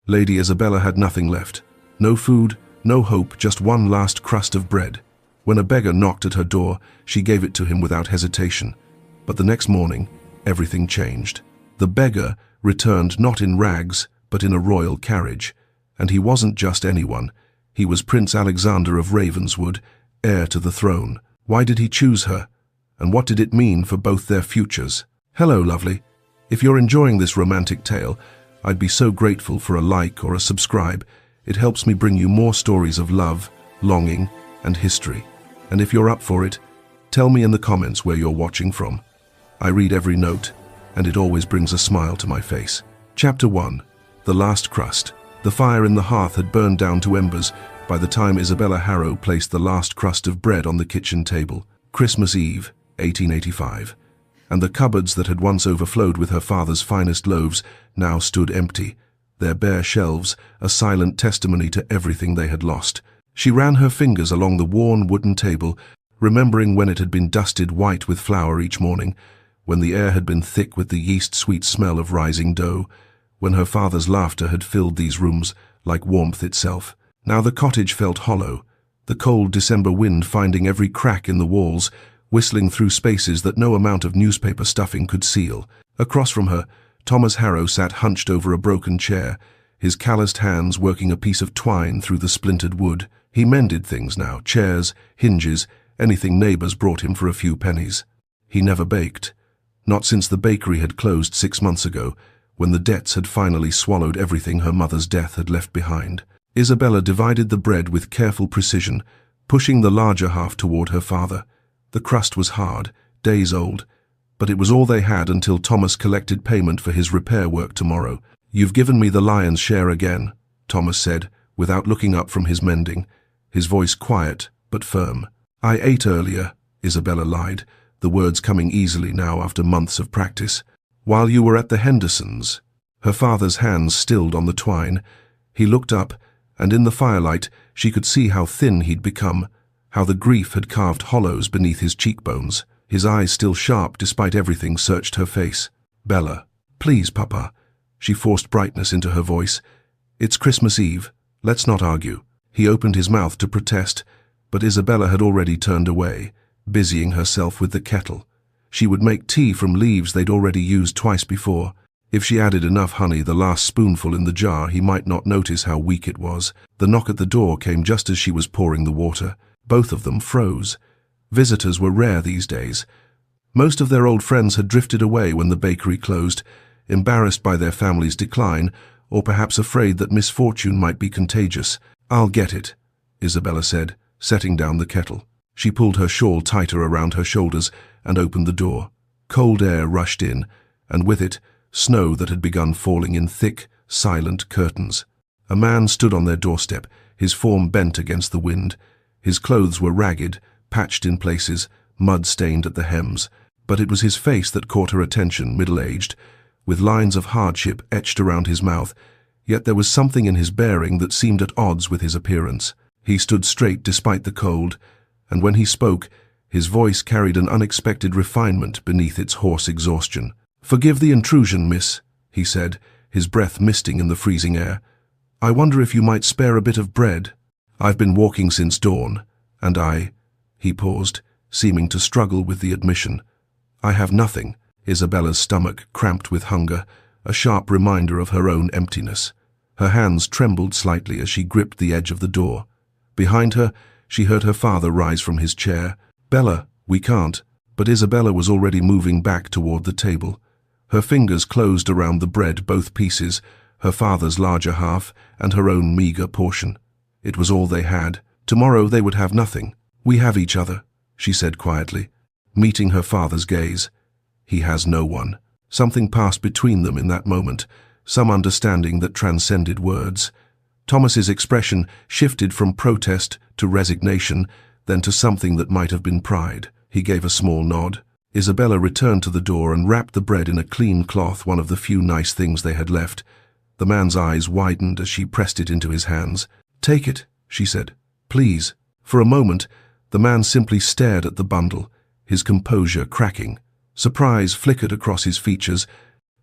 Lady Isabella had nothing left. No food, no hope, just one last crust of bread. When a beggar knocked at her door, she gave it to him without hesitation. But the next morning, everything changed. The beggar returned not in rags, but in a royal carriage. And he wasn't just anyone. He was Prince Alexander of Ravenswood, heir to the throne. Why did he choose her? And what did it mean for both their futures? Hello, lovely. If you're enjoying this romantic tale, I'd be so grateful for a like or a subscribe. It helps me bring you more stories of love, longing, and history. And if you're up for it, tell me in the comments where you're watching from. I read every note, and it always brings a smile to my face. Chapter 1. The Last Crust. The fire in the hearth had burned down to embers by the time Isabella Harrow placed the last crust of bread on the kitchen table. Christmas Eve, 1885. And the cupboards that had once overflowed with her father's finest loaves now stood empty, their bare shelves a silent testimony to everything they had lost. She ran her fingers along the worn wooden table, remembering when it had been dusted white with flour each morning, when the air had been thick with the yeast-sweet smell of rising dough, when her father's laughter had filled these rooms like warmth itself. Now the cottage felt hollow, the cold December wind finding every crack in the walls, whistling through spaces that no amount of newspaper stuffing could seal. Across from her, Thomas Harrow sat hunched over a broken chair, his calloused hands working a piece of twine through the splintered wood. He mended things now, chairs, hinges, anything neighbors brought him for a few pennies. He never baked. Not since the bakery had closed 6 months ago, when the debts had finally swallowed everything her mother's death had left behind. Isabella divided the bread with careful precision, pushing the larger half toward her father. The crust was hard, days old, but it was all they had until Thomas collected payment for his repair work tomorrow. "You've given me the lion's share again," Thomas said, without looking up from his mending, his voice quiet but firm. "I ate earlier," Isabella lied, the words coming easily now after months of practice. "While you were at the Hendersons." Her father's hands stilled on the twine. He looked up, and in the firelight she could see how thin he'd become, how the grief had carved hollows beneath his cheekbones. His eyes still sharp despite everything searched her face. "Bella, please, Papa." She forced brightness into her voice. "It's Christmas Eve. Let's not argue." He opened his mouth to protest, but Isabella had already turned away, busying herself with the kettle. She would make tea from leaves they'd already used twice before. If she added enough honey, the last spoonful in the jar, he might not notice how weak it was. The knock at the door came just as she was pouring the water. Both of them froze. Visitors were rare these days. Most of their old friends had drifted away when the bakery closed, embarrassed by their family's decline, or perhaps afraid that misfortune might be contagious. "I'll get it," Isabella said, setting down the kettle. She pulled her shawl tighter around her shoulders and opened the door. Cold air rushed in, and with it, snow that had begun falling in thick, silent curtains. A man stood on their doorstep, his form bent against the wind. His clothes were ragged, patched in places, mud-stained at the hems, but it was his face that caught her attention, middle-aged, with lines of hardship etched around his mouth, yet there was something in his bearing that seemed at odds with his appearance. He stood straight despite the cold, and when he spoke, his voice carried an unexpected refinement beneath its hoarse exhaustion. "Forgive the intrusion, miss," he said, his breath misting in the freezing air. "I wonder if you might spare a bit of bread. I've been walking since dawn, and He paused, seeming to struggle with the admission. "I have nothing." Isabella's stomach cramped with hunger, a sharp reminder of her own emptiness. Her hands trembled slightly as she gripped the edge of the door. Behind her, she heard her father rise from his chair. "Bella, we can't." But Isabella was already moving back toward the table. Her fingers closed around the bread, both pieces, her father's larger half and her own meager portion. It was all they had. Tomorrow they would have nothing. "We have each other," she said quietly, meeting her father's gaze. "He has no one." Something passed between them in that moment, some understanding that transcended words. Thomas's expression shifted from protest to resignation, then to something that might have been pride. He gave a small nod. Isabella returned to the door and wrapped the bread in a clean cloth, one of the few nice things they had left. The man's eyes widened as she pressed it into his hands. "Take it," she said. "Please." For a moment, the man simply stared at the bundle, his composure cracking. Surprise flickered across his features,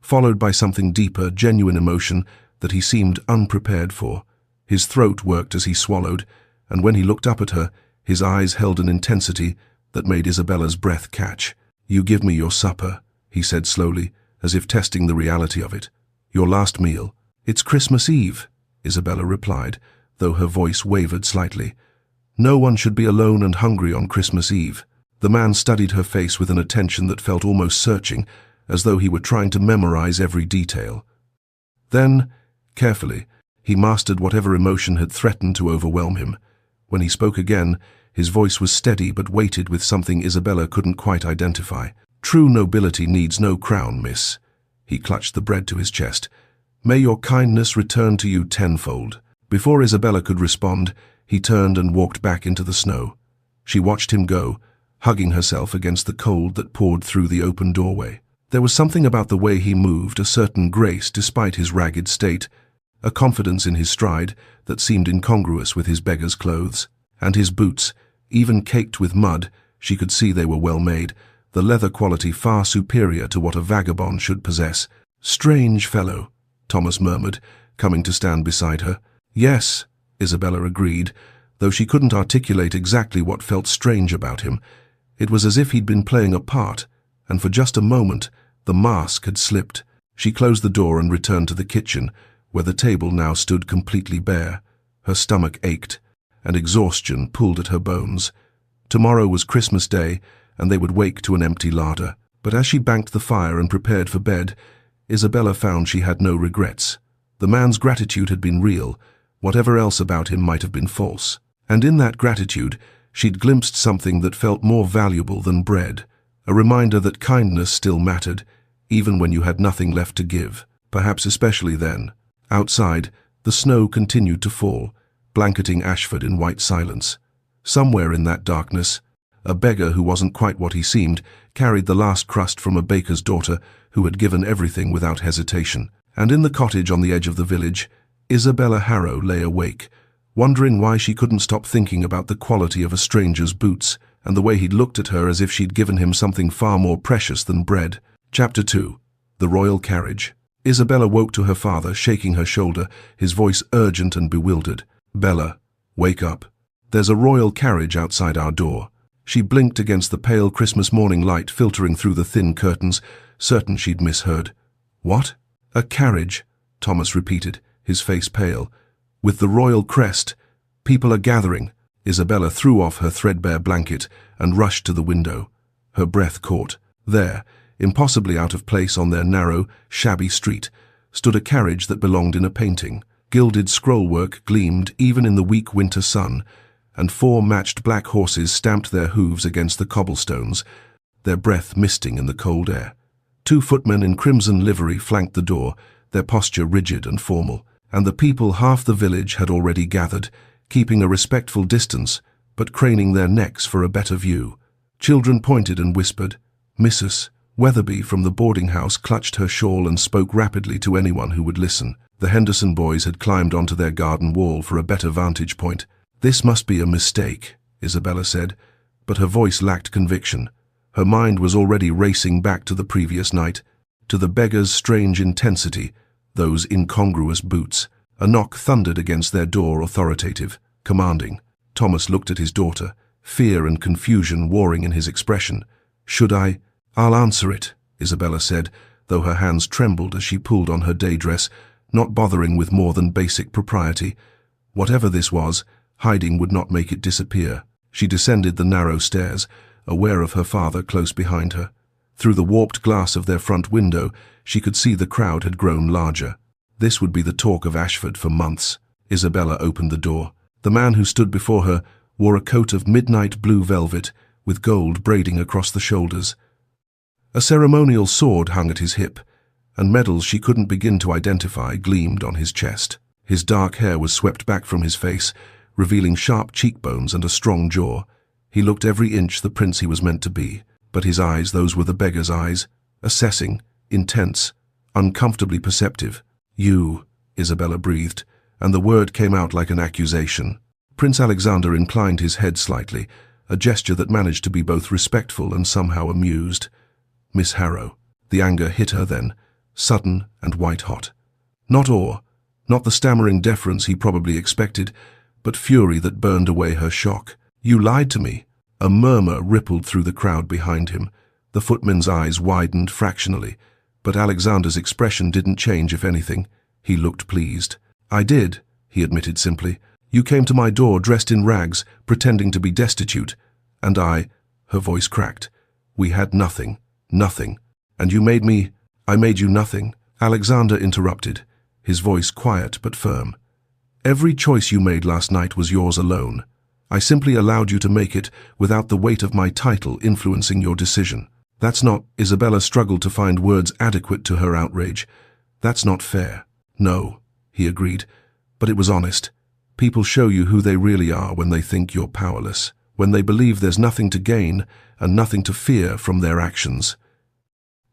followed by something deeper, genuine emotion that he seemed unprepared for. His throat worked as he swallowed, and when he looked up at her, his eyes held an intensity that made Isabella's breath catch. "You give me your supper," he said slowly, as if testing the reality of it. "Your last meal." "It's Christmas Eve," Isabella replied, though her voice wavered slightly. "No one should be alone and hungry on Christmas Eve." The man studied her face with an attention that felt almost searching, as though he were trying to memorize every detail. Then, carefully, he mastered whatever emotion had threatened to overwhelm him. When he spoke again, his voice was steady but weighted with something Isabella couldn't quite identify. "True nobility needs no crown, miss." He clutched the bread to his chest. "May your kindness return to you tenfold." Before Isabella could respond, he turned and walked back into the snow. She watched him go, hugging herself against the cold that poured through the open doorway. There was something about the way he moved, a certain grace despite his ragged state, a confidence in his stride that seemed incongruous with his beggar's clothes. And his boots, even caked with mud, she could see they were well made, the leather quality far superior to what a vagabond should possess. "Strange fellow," Thomas murmured, coming to stand beside her. "Yes," Isabella agreed, though she couldn't articulate exactly what felt strange about him. It was as if he'd been playing a part, and for just a moment, the mask had slipped. She closed the door and returned to the kitchen, where the table now stood completely bare. Her stomach ached, and exhaustion pulled at her bones. Tomorrow was Christmas Day, and they would wake to an empty larder. But as she banked the fire and prepared for bed, Isabella found she had no regrets. The man's gratitude had been real, whatever else about him might have been false. And in that gratitude, she'd glimpsed something that felt more valuable than bread, a reminder that kindness still mattered, even when you had nothing left to give, perhaps especially then. Outside, the snow continued to fall, blanketing Ashford in white silence. Somewhere in that darkness, a beggar who wasn't quite what he seemed carried the last crust from a baker's daughter who had given everything without hesitation. And in the cottage on the edge of the village, Isabella Harrow lay awake, wondering why she couldn't stop thinking about the quality of a stranger's boots and the way he'd looked at her as if she'd given him something far more precious than bread. Chapter 2. The Royal Carriage. Isabella woke to her father, shaking her shoulder, his voice urgent and bewildered. "Bella, wake up. There's a royal carriage outside our door." She blinked against the pale Christmas morning light filtering through the thin curtains, certain she'd misheard. "What?" "A carriage," Thomas repeated, his face pale. "With the royal crest. People are gathering." Isabella threw off her threadbare blanket and rushed to the window. Her breath caught. There, impossibly out of place on their narrow, shabby street, stood a carriage that belonged in a painting. Gilded scrollwork gleamed even in the weak winter sun, and 4 matched black horses stamped their hooves against the cobblestones, their breath misting in the cold air. 2 footmen in crimson livery flanked the door, their posture rigid and formal, and the people half the village had already gathered, keeping a respectful distance, but craning their necks for a better view. Children pointed and whispered. Mrs. Weatherby from the boarding house clutched her shawl and spoke rapidly to anyone who would listen. The Henderson boys had climbed onto their garden wall for a better vantage point. "This must be a mistake," Isabella said, but her voice lacked conviction. Her mind was already racing back to the previous night, to the beggar's strange intensity, those incongruous boots. A knock thundered against their door, authoritative, commanding. Thomas looked at his daughter, fear and confusion warring in his expression. "Should I?" "I'll answer it," Isabella said, though her hands trembled as she pulled on her day dress, not bothering with more than basic propriety. Whatever this was, hiding would not make it disappear. She descended the narrow stairs, aware of her father close behind her. Through the warped glass of their front window, she could see the crowd had grown larger. This would be the talk of Ashford for months. Isabella opened the door. The man who stood before her wore a coat of midnight blue velvet, with gold braiding across the shoulders. A ceremonial sword hung at his hip, and medals she couldn't begin to identify gleamed on his chest. His dark hair was swept back from his face, revealing sharp cheekbones and a strong jaw. He looked every inch the prince he was meant to be, but his eyes, those were the beggar's eyes, assessing, intense, uncomfortably perceptive. "You," Isabella breathed, and the word came out like an accusation. Prince Alexander inclined his head slightly, a gesture that managed to be both respectful and somehow amused. "Miss Harrow." The anger hit her then, sudden and white-hot. Not awe, Not the stammering deference he probably expected, but fury that burned away her shock. "You lied to me." A murmur rippled through the crowd behind him. The footman's eyes widened fractionally, but Alexander's expression didn't change. If anything, he looked pleased. "I did," he admitted simply. "You came to my door dressed in rags, pretending to be destitute, and her voice cracked. "We had nothing, nothing. And you made me—" "I made you nothing," Alexander interrupted, his voice quiet but firm. "Every choice you made last night was yours alone. I simply allowed you to make it without the weight of my title influencing your decision. That's not—" Isabella struggled to find words adequate to her outrage. "That's not fair." "No," he agreed, "but it was honest. People show you who they really are when they think you're powerless, when they believe there's nothing to gain and nothing to fear from their actions."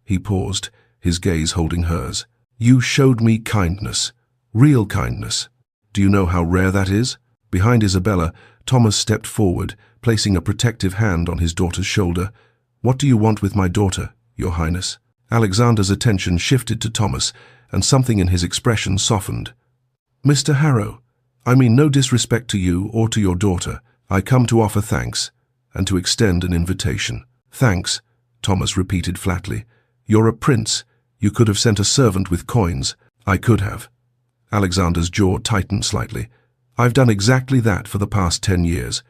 He paused, his gaze holding hers. "You showed me kindness, real kindness. Do you know how rare that is?" Behind Isabella, Thomas stepped forward, placing a protective hand on his daughter's shoulder. "What do you want with my daughter, Your Highness?" Alexander's attention shifted to Thomas, and something in his expression softened. "Mr. Harrow, I mean no disrespect to you or to your daughter. I come to offer thanks, and to extend an invitation." "Thanks," Thomas repeated flatly. "You're a prince. You could have sent a servant with coins." "I could have." Alexander's jaw tightened slightly. "I've done exactly that for the past 10 years.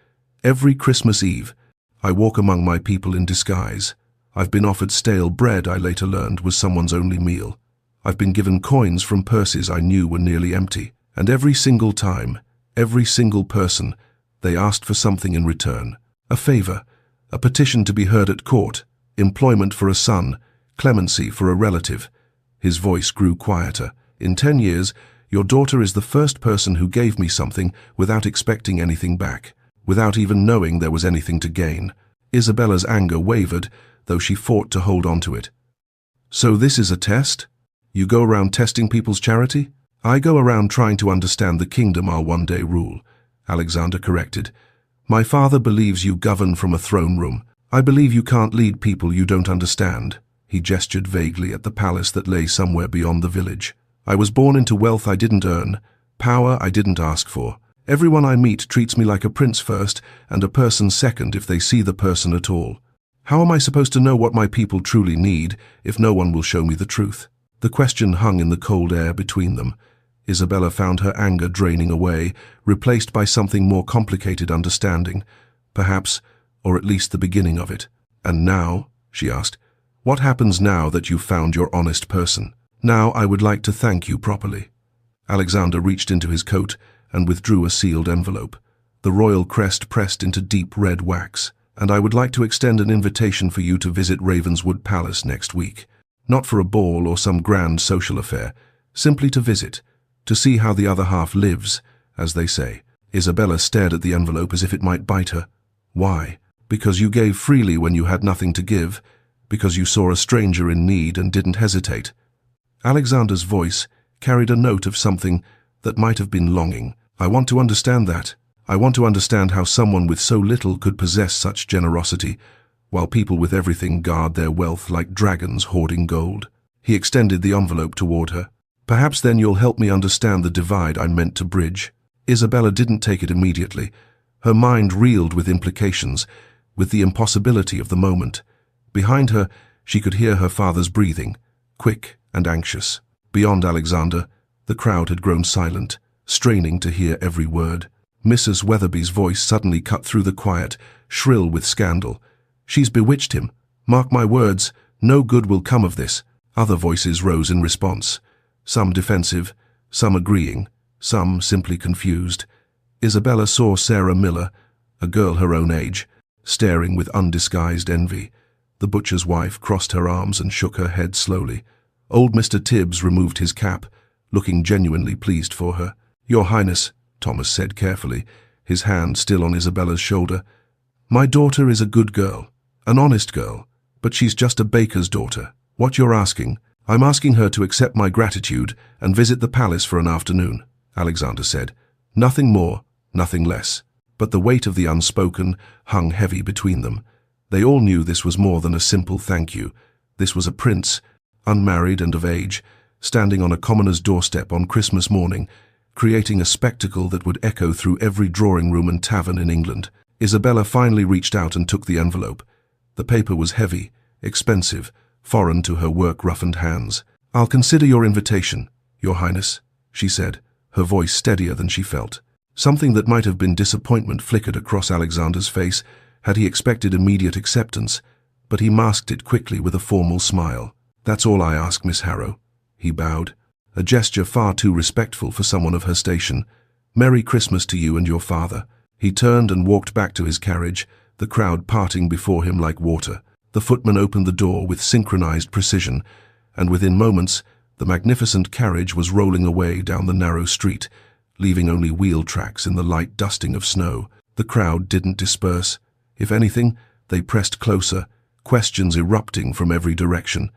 Every Christmas Eve, I walk among my people in disguise. I've been offered stale bread I later learned was someone's only meal. I've been given coins from purses I knew were nearly empty. And every single time, every single person, they asked for something in return. A favor, a petition to be heard at court, employment for a son, clemency for a relative." His voice grew quieter. "In 10 years, your daughter is the first person who gave me something without expecting anything back, without even knowing there was anything to gain." Isabella's anger wavered, though she fought to hold on to it. "So this is a test? You go around testing people's charity?" "I go around trying to understand the kingdom I'll one day rule," Alexander corrected. "My father believes you govern from a throne room. I believe you can't lead people you don't understand." He gestured vaguely at the palace that lay somewhere beyond the village. "I was born into wealth I didn't earn, power I didn't ask for. Everyone I meet treats me like a prince first and a person second if they see the person at all. How am I supposed to know what my people truly need if no one will show me the truth?" The question hung in the cold air between them. Isabella found her anger draining away, replaced by something more complicated understanding, perhaps, or at least the beginning of it. "And now," she asked, "what happens now that you've found your honest person?" "Now I would like to thank you properly." Alexander reached into his coat and withdrew a sealed envelope, the royal crest pressed into deep red wax. "And I would like to extend an invitation for you to visit Ravenswood Palace next week. Not for a ball or some grand social affair, simply to visit, to see how the other half lives, as they say." Isabella stared at the envelope as if it might bite her. "Why?" "Because you gave freely when you had nothing to give, because you saw a stranger in need and didn't hesitate." Alexander's voice carried a note of something that might have been longing. "I want to understand that. I want to understand how someone with so little could possess such generosity, while people with everything guard their wealth like dragons hoarding gold." He extended the envelope toward her. "Perhaps then you'll help me understand the divide I meant to bridge." Isabella didn't take it immediately. Her mind reeled with implications, with the impossibility of the moment. Behind her, she could hear her father's breathing, quick and anxious. Beyond Alexander, the crowd had grown silent, straining to hear every word. Mrs. Weatherby's voice suddenly cut through the quiet, shrill with scandal. "She's bewitched him. Mark my words, no good will come of this." Other voices rose in response, some defensive, some agreeing, some simply confused. Isabella saw Sarah Miller, a girl her own age, staring with undisguised envy. The butcher's wife crossed her arms and shook her head slowly. Old Mr. Tibbs removed his cap, looking genuinely pleased for her. "Your Highness," Thomas said carefully, his hand still on Isabella's shoulder, "my daughter is a good girl, an honest girl, but she's just a baker's daughter. What you're asking, I'm asking her to accept my gratitude and visit the palace for an afternoon," Alexander said. "Nothing more, nothing less." But the weight of the unspoken hung heavy between them. They all knew this was more than a simple thank you. This was a prince, unmarried and of age, standing on a commoner's doorstep on Christmas morning, creating a spectacle that would echo through every drawing room and tavern in England. Isabella finally reached out and took the envelope. The paper was heavy, expensive, foreign to her work-roughened hands. "I'll consider your invitation, Your Highness," she said, her voice steadier than she felt. Something that might have been disappointment flickered across Alexander's face had he expected immediate acceptance, but he masked it quickly with a formal smile. "That's all I ask, Miss Harrow," he bowed, a gesture far too respectful for someone of her station. "Merry Christmas to you and your father." He turned and walked back to his carriage, the crowd parting before him like water. The footman opened the door with synchronized precision, and within moments, the magnificent carriage was rolling away down the narrow street, leaving only wheel tracks in the light dusting of snow. The crowd didn't disperse. If anything, they pressed closer, questions erupting from every direction.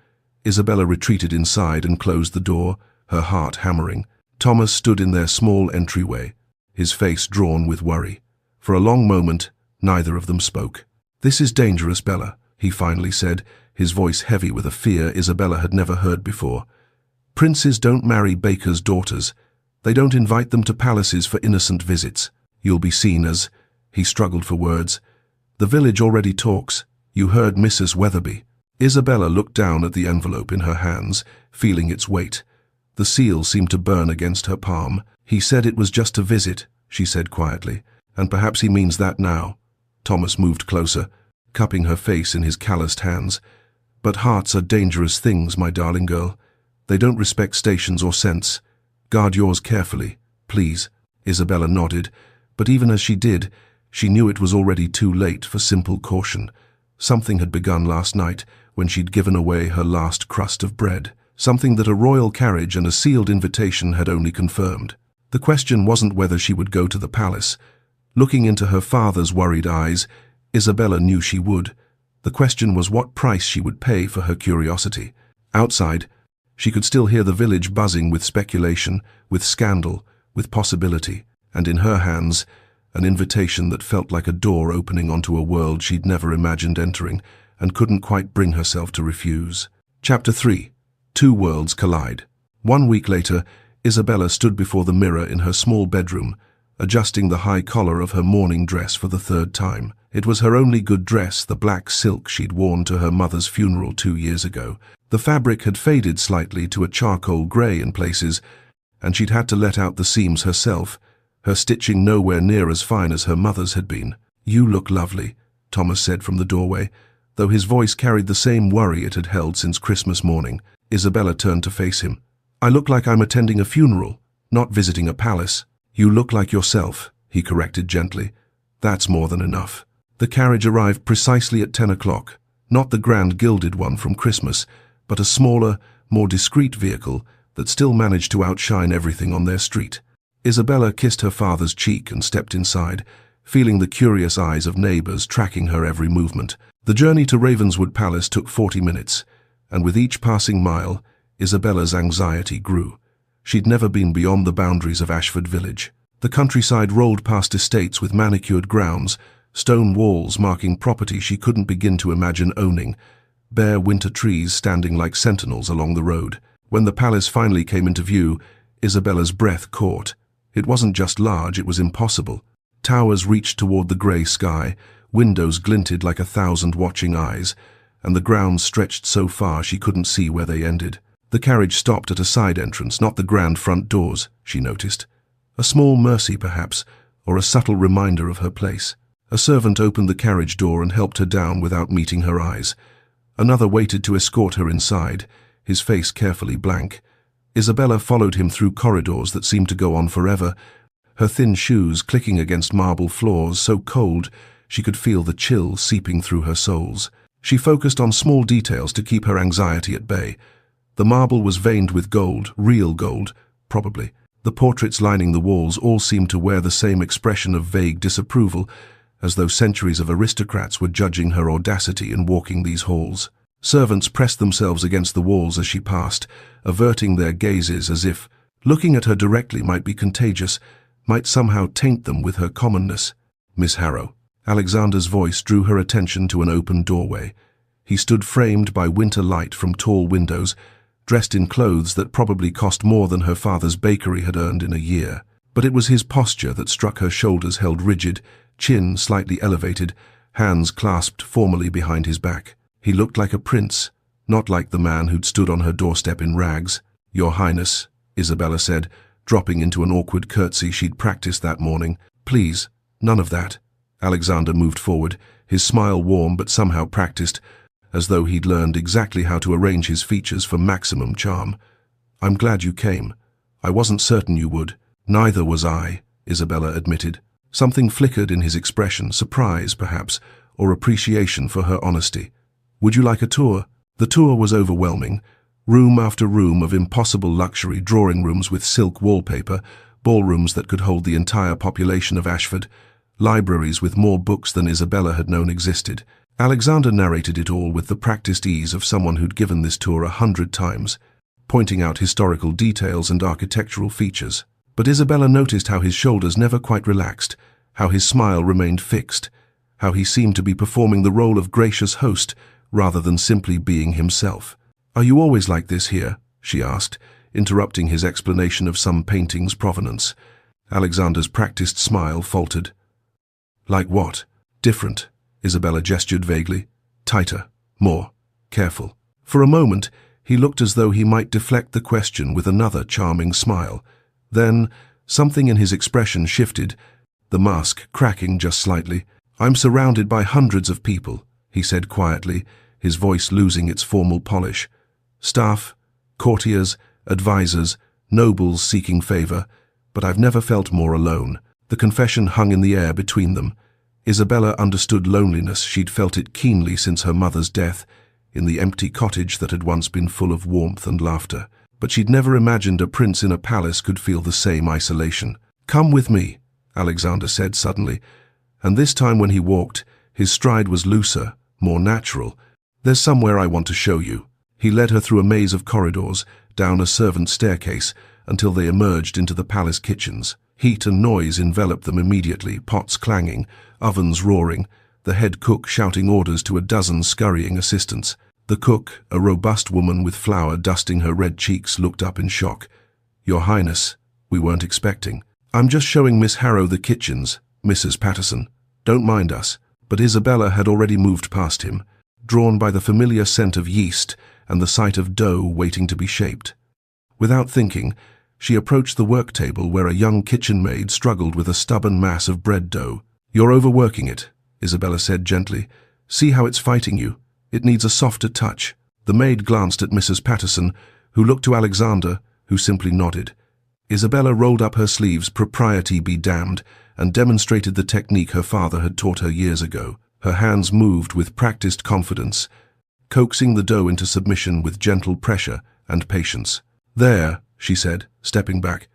Isabella retreated inside and closed the door, her heart hammering. Thomas stood in their small entryway, his face drawn with worry. For a long moment, neither of them spoke. "This is dangerous, Bella," he finally said, his voice heavy with a fear Isabella had never heard before. "Princes don't marry bakers' daughters. They don't invite them to palaces for innocent visits. You'll be seen as—" He struggled for words. "The village already talks. You heard Mrs. Weatherby." Isabella looked down at the envelope in her hands, feeling its weight. The seal seemed to burn against her palm. "He said it was just a visit," she said quietly. "And perhaps he means that now." Thomas moved closer, cupping her face in his calloused hands. "But hearts are dangerous things, my darling girl. They don't respect stations or sense. Guard yours carefully, please." Isabella nodded, but even as she did, she knew it was already too late for simple caution. Something had begun last night when she'd given away her last crust of bread, something that a royal carriage and a sealed invitation had only confirmed. The question wasn't whether she would go to the palace. Looking into her father's worried eyes, Isabella knew she would. The question was what price she would pay for her curiosity. Outside, she could still hear the village buzzing with speculation, with scandal, with possibility, and in her hands, an invitation that felt like a door opening onto a world she'd never imagined entering and couldn't quite bring herself to refuse. Chapter 3. Two Worlds Collide. 1 week later, Isabella stood before the mirror in her small bedroom, adjusting the high collar of her mourning dress for the third time. It was her only good dress, the black silk she'd worn to her mother's funeral 2 years ago. The fabric had faded slightly to a charcoal grey in places, and she'd had to let out the seams herself, her stitching nowhere near as fine as her mother's had been. "You look lovely," Thomas said from the doorway, though his voice carried the same worry it had held since Christmas morning. Isabella turned to face him. "I look like I'm attending a funeral, not visiting a palace." "You look like yourself," he corrected gently. "That's more than enough." The carriage arrived precisely at 10 o'clock, not the grand gilded one from Christmas, but a smaller, more discreet vehicle that still managed to outshine everything on their street. Isabella kissed her father's cheek and stepped inside, feeling the curious eyes of neighbors tracking her every movement. The journey to Ravenswood Palace took 40 minutes, and with each passing mile, Isabella's anxiety grew. She'd never been beyond the boundaries of Ashford village. The countryside rolled past estates with manicured grounds, stone walls marking property she couldn't begin to imagine owning, bare winter trees standing like sentinels along the road. When the palace finally came into view, Isabella's breath caught. It wasn't just large, it was impossible. Towers reached toward the grey sky, windows glinted like 1,000 watching eyes, and the grounds stretched so far she couldn't see where they ended. The carriage stopped at a side entrance, not the grand front doors, she noticed. A small mercy, perhaps, or a subtle reminder of her place. A servant opened the carriage door and helped her down without meeting her eyes. Another waited to escort her inside, his face carefully blank. Isabella followed him through corridors that seemed to go on forever, her thin shoes clicking against marble floors so cold she could feel the chill seeping through her soles. She focused on small details to keep her anxiety at bay. The marble was veined with gold, real gold, probably. The portraits lining the walls all seemed to wear the same expression of vague disapproval, as though centuries of aristocrats were judging her audacity in walking these halls. Servants pressed themselves against the walls as she passed, averting their gazes as if looking at her directly might be contagious, might somehow taint them with her commonness. "Miss Harrow." Alexander's voice drew her attention to an open doorway. He stood framed by winter light from tall windows, dressed in clothes that probably cost more than her father's bakery had earned in a year. But it was his posture that struck her. Shoulders held rigid, chin slightly elevated, hands clasped formally behind his back. He looked like a prince, not like the man who'd stood on her doorstep in rags. "Your Highness," Isabella said, dropping into an awkward curtsy she'd practiced that morning. "Please, none of that." Alexander moved forward, his smile warm but somehow practiced, as though he'd learned exactly how to arrange his features for maximum charm. "I'm glad you came. I wasn't certain you would." "Neither was I," Isabella admitted. Something flickered in his expression, surprise, perhaps, or appreciation for her honesty. "Would you like a tour?" The tour was overwhelming. Room after room of impossible luxury, drawing rooms with silk wallpaper, ballrooms that could hold the entire population of Ashford, libraries with more books than Isabella had known existed. Alexander narrated it all with the practiced ease of someone who'd given this tour 100 times, pointing out historical details and architectural features. But Isabella noticed how his shoulders never quite relaxed, how his smile remained fixed, how he seemed to be performing the role of gracious host rather than simply being himself. "Are you always like this here?" she asked, interrupting his explanation of some painting's provenance. Alexander's practiced smile faltered. "Like what?" "Different," Isabella gestured vaguely. "Tighter, more careful." For a moment, he looked as though he might deflect the question with another charming smile. Then, something in his expression shifted, the mask cracking just slightly. "I'm surrounded by hundreds of people," he said quietly, his voice losing its formal polish. "Staff, courtiers, advisors, nobles seeking favor, but I've never felt more alone." The confession hung in the air between them. Isabella understood loneliness. She'd felt it keenly since her mother's death, in the empty cottage that had once been full of warmth and laughter. But she'd never imagined a prince in a palace could feel the same isolation. "Come with me," Alexander said suddenly, and this time when he walked, his stride was looser, more natural. "There's somewhere I want to show you." He led her through a maze of corridors, down a servant's staircase, until they emerged into the palace kitchens. Heat and noise enveloped them immediately, pots clanging, ovens roaring, the head cook shouting orders to a dozen scurrying assistants. The cook, a robust woman with flour dusting her red cheeks, looked up in shock. "Your Highness, we weren't expecting." "I'm just showing Miss Harrow the kitchens, Mrs. Patterson. Don't mind us." But Isabella had already moved past him, drawn by the familiar scent of yeast and the sight of dough waiting to be shaped. Without thinking, she approached the work table where a young kitchen maid struggled with a stubborn mass of bread dough. "You're overworking it," Isabella said gently. "See how it's fighting you. It needs a softer touch." The maid glanced at Mrs. Patterson, who looked to Alexander, who simply nodded. Isabella rolled up her sleeves, propriety be damned, and demonstrated the technique her father had taught her years ago. Her hands moved with practiced confidence, coaxing the dough into submission with gentle pressure and patience. "There," she said, stepping back.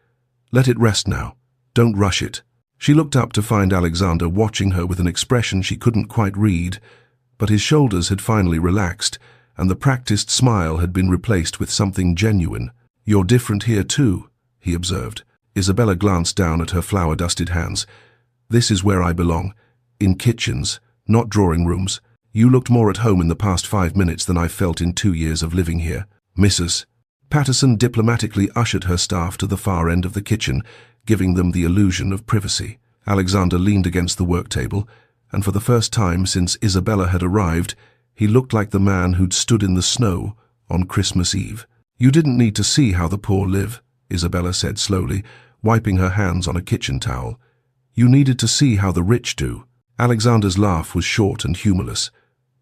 "Let it rest now. Don't rush it." She looked up to find Alexander watching her with an expression she couldn't quite read, but his shoulders had finally relaxed, and the practiced smile had been replaced with something genuine. "You're different here too," he observed. Isabella glanced down at her flour-dusted hands. "This is where I belong. In kitchens, not drawing rooms. You looked more at home in the past 5 minutes than I've felt in 2 years of living here." Mrs. Patterson diplomatically ushered her staff to the far end of the kitchen, giving them the illusion of privacy. Alexander leaned against the work table, and for the first time since Isabella had arrived, he looked like the man who'd stood in the snow on Christmas Eve. "You didn't need to see how the poor live," Isabella said slowly, wiping her hands on a kitchen towel. "You needed to see how the rich do." Alexander's laugh was short and humorless.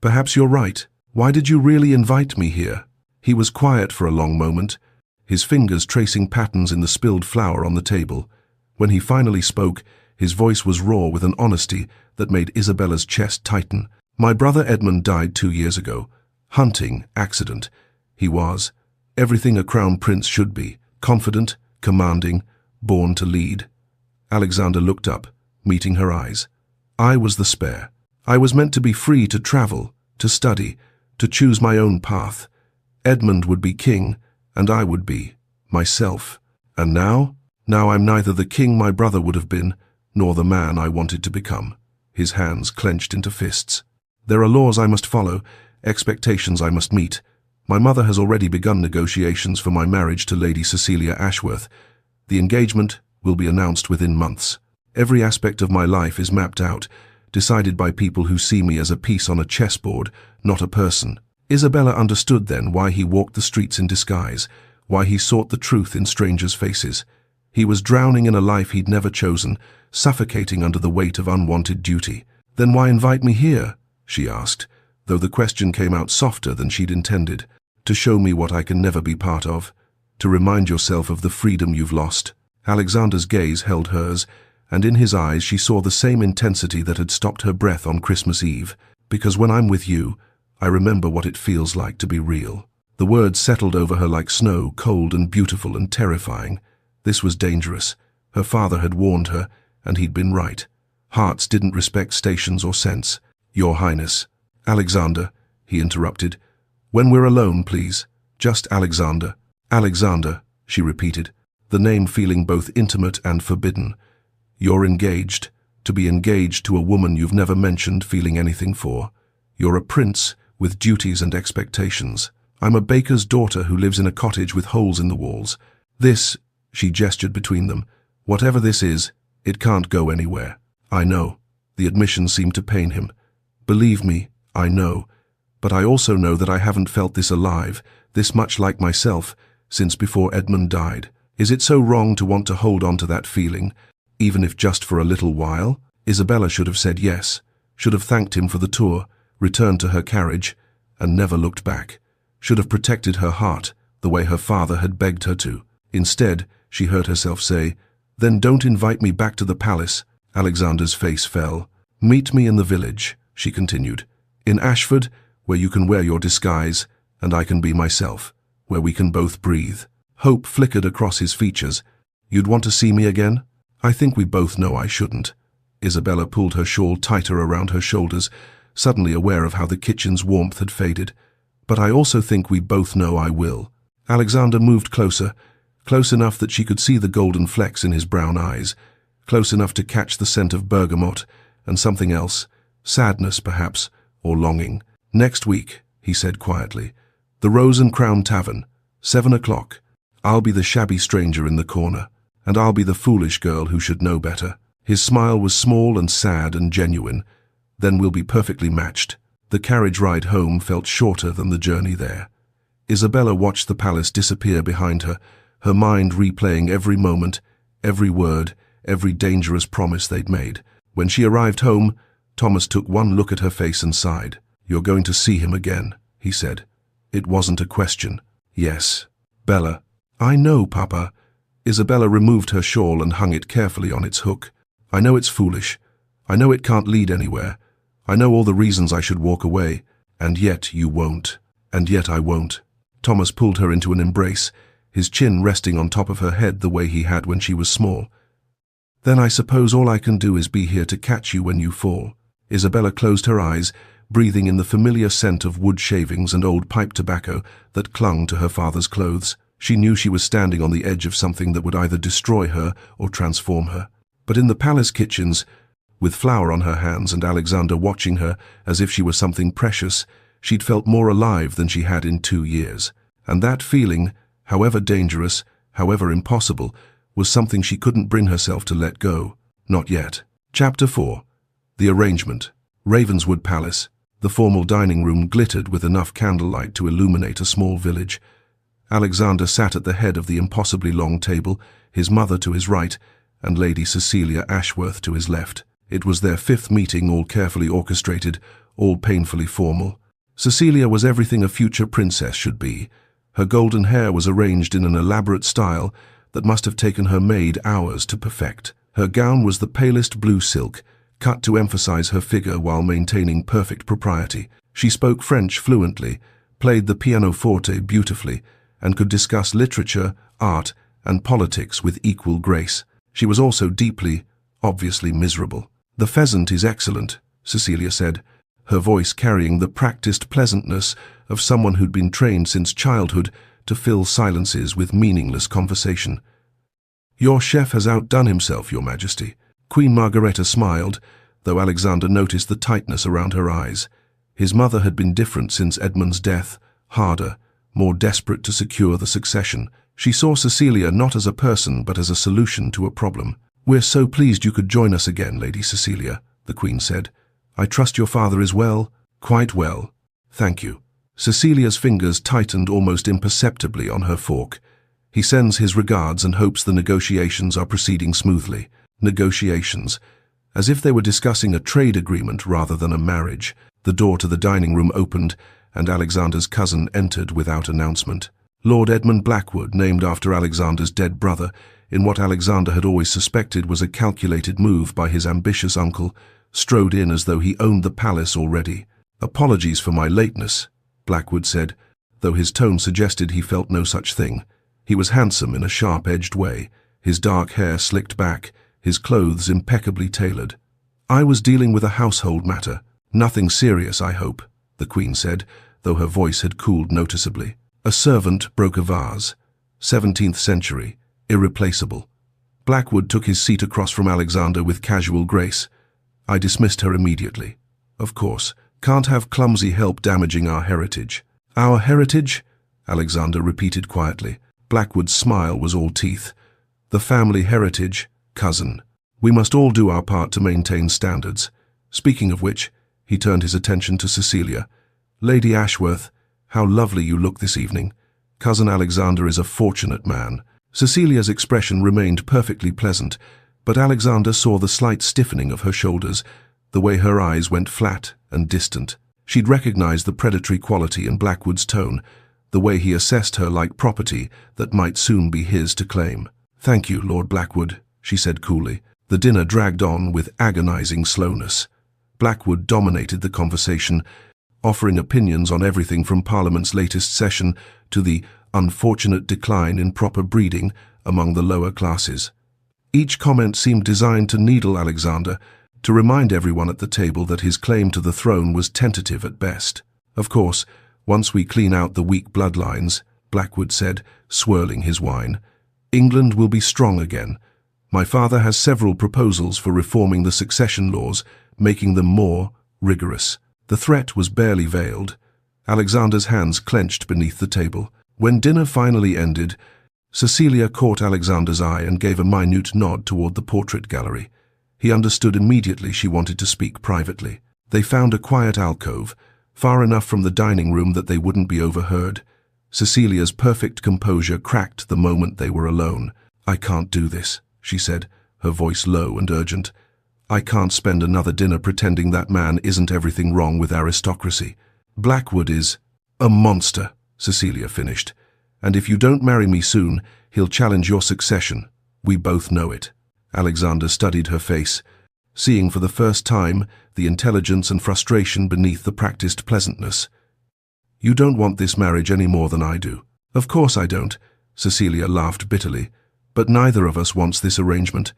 "Perhaps you're right. Why did you really invite me here?" He was quiet for a long moment, his fingers tracing patterns in the spilled flour on the table. When he finally spoke, his voice was raw with an honesty that made Isabella's chest tighten. "My brother Edmund died 2 years ago. Hunting, accident. He was everything a crown prince should be, confident, commanding, born to lead." Alexander looked up, meeting her eyes. "I was the spare. I was meant to be free to travel, to study, to choose my own path. Edmund would be king, and I would be myself. And now? Now I'm neither the king my brother would have been, nor the man I wanted to become." His hands clenched into fists. "There are laws I must follow, expectations I must meet, My mother has already begun negotiations for my marriage to Lady Cecilia Ashworth. The engagement will be announced within months. Every aspect of my life is mapped out, decided by people who see me as a piece on a chessboard, not a person. Isabella understood then why he walked the streets in disguise, why he sought the truth in strangers' faces. He was drowning in a life he'd never chosen, suffocating under the weight of unwanted duty. "Then why invite me here?" she asked, though the question came out softer than she'd intended. "To show me what I can never be part of. To remind yourself of the freedom you've lost." Alexander's gaze held hers, and in his eyes she saw the same intensity that had stopped her breath on Christmas Eve. "Because when I'm with you, I remember what it feels like to be real." The words settled over her like snow, cold and beautiful and terrifying. This was dangerous. Her father had warned her, and he'd been right. Hearts didn't respect stations or sense. "Your Highness." "Alexander," he interrupted. "When we're alone, please. Just Alexander." "Alexander," she repeated, the name feeling both intimate and forbidden. "You're engaged. To be engaged to a woman you've never mentioned feeling anything for. You're a prince with duties and expectations. I'm a baker's daughter who lives in a cottage with holes in the walls. This," she gestured between them, "whatever this is, it can't go anywhere." "I know." The admission seemed to pain him. "Believe me, I know. But I also know that I haven't felt this alive, this much like myself, since before Edmund died. Is it so wrong to want to hold on to that feeling, even if just for a little while?" Isabella should have said yes, should have thanked him for the tour, returned to her carriage, and never looked back. Should have protected her heart, the way her father had begged her to. Instead, she heard herself say, "Then don't invite me back to the palace." Alexander's face fell. "Meet me in the village," she continued. "In Ashford, where you can wear your disguise, and I can be myself, where we can both breathe." Hope flickered across his features. "You'd want to see me again?" "I think we both know I shouldn't." Isabella pulled her shawl tighter around her shoulders, suddenly aware of how the kitchen's warmth had faded. "But I also think we both know I will." Alexander moved closer, close enough that she could see the golden flecks in his brown eyes, close enough to catch the scent of bergamot and something else, sadness perhaps, or longing. "Next week," he said quietly. "The Rose and Crown Tavern, 7 o'clock. I'll be the shabby stranger in the corner, and I'll be the foolish girl who should know better." His smile was small and sad and genuine. "Then we'll be perfectly matched." The carriage ride home felt shorter than the journey there. Isabella watched the palace disappear behind her, her mind replaying every moment, every word, every dangerous promise they'd made. When she arrived home, Thomas took one look at her face and sighed. "You're going to see him again," he said. It wasn't a question. "Yes." "Bella." "I know, Papa." Isabella removed her shawl and hung it carefully on its hook. "I know it's foolish. I know it can't lead anywhere. I know all the reasons I should walk away, and yet you won't. And yet I won't." Thomas pulled her into an embrace, his chin resting on top of her head the way he had when she was small. "Then I suppose all I can do is be here to catch you when you fall." Isabella closed her eyes, breathing in the familiar scent of wood shavings and old pipe tobacco that clung to her father's clothes. She knew she was standing on the edge of something that would either destroy her or transform her. But in the palace kitchens, with flour on her hands and Alexander watching her as if she were something precious, she'd felt more alive than she had in 2 years. And that feeling, however dangerous, however impossible, was something she couldn't bring herself to let go. Not yet. Chapter 4. The Arrangement. Ravenswood Palace. The formal dining room glittered with enough candlelight to illuminate a small village. Alexander sat at the head of the impossibly long table, his mother to his right, and Lady Cecilia Ashworth to his left. It was their 5th meeting, all carefully orchestrated, all painfully formal. Cecilia was everything a future princess should be. Her golden hair was arranged in an elaborate style that must have taken her maid hours to perfect. Her gown was the palest blue silk, cut to emphasize her figure while maintaining perfect propriety. She spoke French fluently, played the pianoforte beautifully, and could discuss literature, art, and politics with equal grace. She was also deeply, obviously miserable. "The pheasant is excellent," Cecilia said, her voice carrying the practiced pleasantness of someone who'd been trained since childhood to fill silences with meaningless conversation. "Your chef has outdone himself, Your Majesty." Queen Margareta smiled, though Alexander noticed the tightness around her eyes. His mother had been different since Edmund's death, harder, more desperate to secure the succession. She saw Cecilia not as a person but as a solution to a problem. "We're so pleased you could join us again, Lady Cecilia," the Queen said. "I trust your father is well?" "Quite well, thank you." Cecilia's fingers tightened almost imperceptibly on her fork. "He sends his regards and hopes the negotiations are proceeding smoothly." Negotiations. As if they were discussing a trade agreement rather than a marriage. The door to the dining room opened, and Alexander's cousin entered without announcement. Lord Edmund Blackwood, named after Alexander's dead brother, in what Alexander had always suspected was a calculated move by his ambitious uncle, strode in as though he owned the palace already. "Apologies for my lateness," Blackwood said, though his tone suggested he felt no such thing. He was handsome in a sharp-edged way, his dark hair slicked back, his clothes impeccably tailored. "I was dealing with a household matter. Nothing serious, I hope," the Queen said, though her voice had cooled noticeably. A servant broke a vase. 17th century, irreplaceable. Blackwood took his seat across from Alexander with casual grace. "I dismissed her immediately. Of course, can't have clumsy help damaging our heritage." "Our heritage?" Alexander repeated quietly. Blackwood's smile was all teeth. "The family heritage, cousin. We must all do our part to maintain standards. Speaking of which," he turned his attention to Cecilia. "Lady Ashworth, how lovely you look this evening. Cousin Alexander is a fortunate man." Cecilia's expression remained perfectly pleasant, but Alexander saw the slight stiffening of her shoulders, the way her eyes went flat and distant. She'd recognized the predatory quality in Blackwood's tone, the way he assessed her like property that might soon be his to claim. "Thank you, Lord Blackwood," she said coolly. The dinner dragged on with agonizing slowness. Blackwood dominated the conversation, offering opinions on everything from Parliament's latest session to the unfortunate decline in proper breeding among the lower classes. Each comment seemed designed to needle Alexander, to remind everyone at the table that his claim to the throne was tentative at best. "Of course, once we clean out the weak bloodlines," Blackwood said, swirling his wine, "England will be strong again. My father has several proposals for reforming the succession laws, making them more rigorous." The threat was barely veiled. Alexander's hands clenched beneath the table. When dinner finally ended, Cecilia caught Alexander's eye and gave a minute nod toward the portrait gallery. He understood immediately she wanted to speak privately. They found a quiet alcove, far enough from the dining room that they wouldn't be overheard. Cecilia's perfect composure cracked the moment they were alone. "I can't do this," she said, her voice low and urgent. "I can't spend another dinner pretending that man isn't everything wrong with aristocracy. Blackwood is a monster," Cecilia finished. "And if you don't marry me soon, he'll challenge your succession. We both know it." Alexander studied her face, seeing for the first time the intelligence and frustration beneath the practiced pleasantness. "You don't want this marriage any more than I do." "Of course I don't," Cecilia laughed bitterly. "But neither of us wants this arrangement.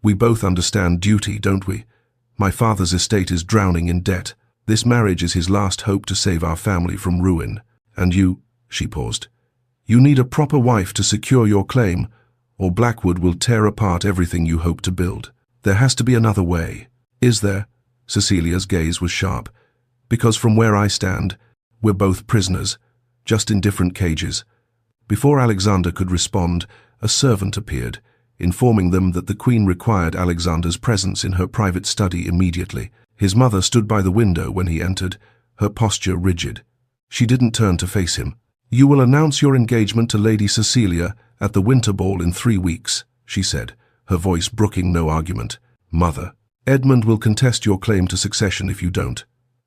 We both understand duty, don't we? My father's estate is drowning in debt. This marriage is his last hope to save our family from ruin. And you," she paused, "you need a proper wife to secure your claim, or Blackwood will tear apart everything you hope to build. There has to be another way." "Is there?" Cecilia's gaze was sharp. "Because from where I stand, we're both prisoners, just in different cages." Before Alexander could respond, a servant appeared, informing them that the Queen required Alexander's presence in her private study immediately. His mother stood by the window when he entered, her posture rigid. She didn't turn to face him. "You will announce your engagement to Lady Cecilia at the winter ball in 3 weeks, she said, her voice brooking no argument. "Mother, Edmund will contest your claim to succession if you don't."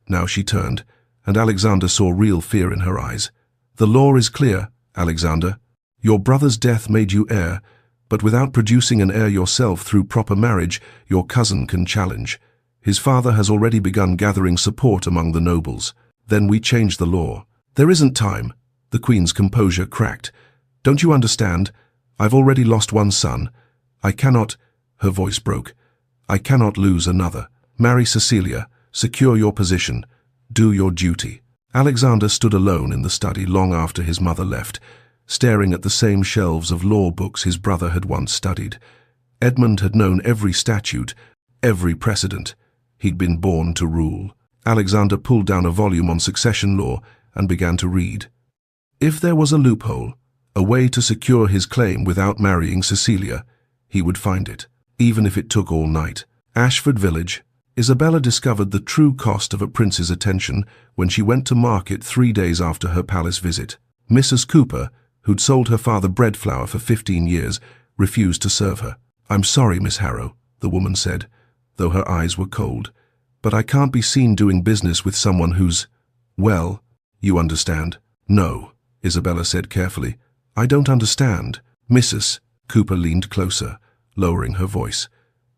Now she turned, and Alexander saw real fear in her eyes. "The law is clear, Alexander. Your brother's death made you heir, but without producing an heir yourself through proper marriage, your cousin can challenge. His father has already begun gathering support among the nobles. Then we change the law." "There isn't time." The Queen's composure cracked. "Don't you understand? I've already lost one son. I cannot—" her voice broke. "I cannot lose another. Marry Cecilia, secure your position, do your duty." Alexander stood alone in the study long after his mother left, staring at the same shelves of law books his brother had once studied. Edmund had known every statute, every precedent. He'd been born to rule. Alexander pulled down a volume on succession law and began to read. If there was a loophole, a way to secure his claim without marrying Cecilia, he would find it, even if it took all night. Ashford Village. Isabella discovered the true cost of a prince's attention when she went to market 3 days after her palace visit. Mrs. Cooper, who'd sold her father bread flour for 15 years, refused to serve her. "I'm sorry, Miss Harrow," the woman said, though her eyes were cold, "but I can't be seen doing business with someone who's, well, you understand." "No," Isabella said carefully. "I don't understand." Mrs. Cooper leaned closer, lowering her voice.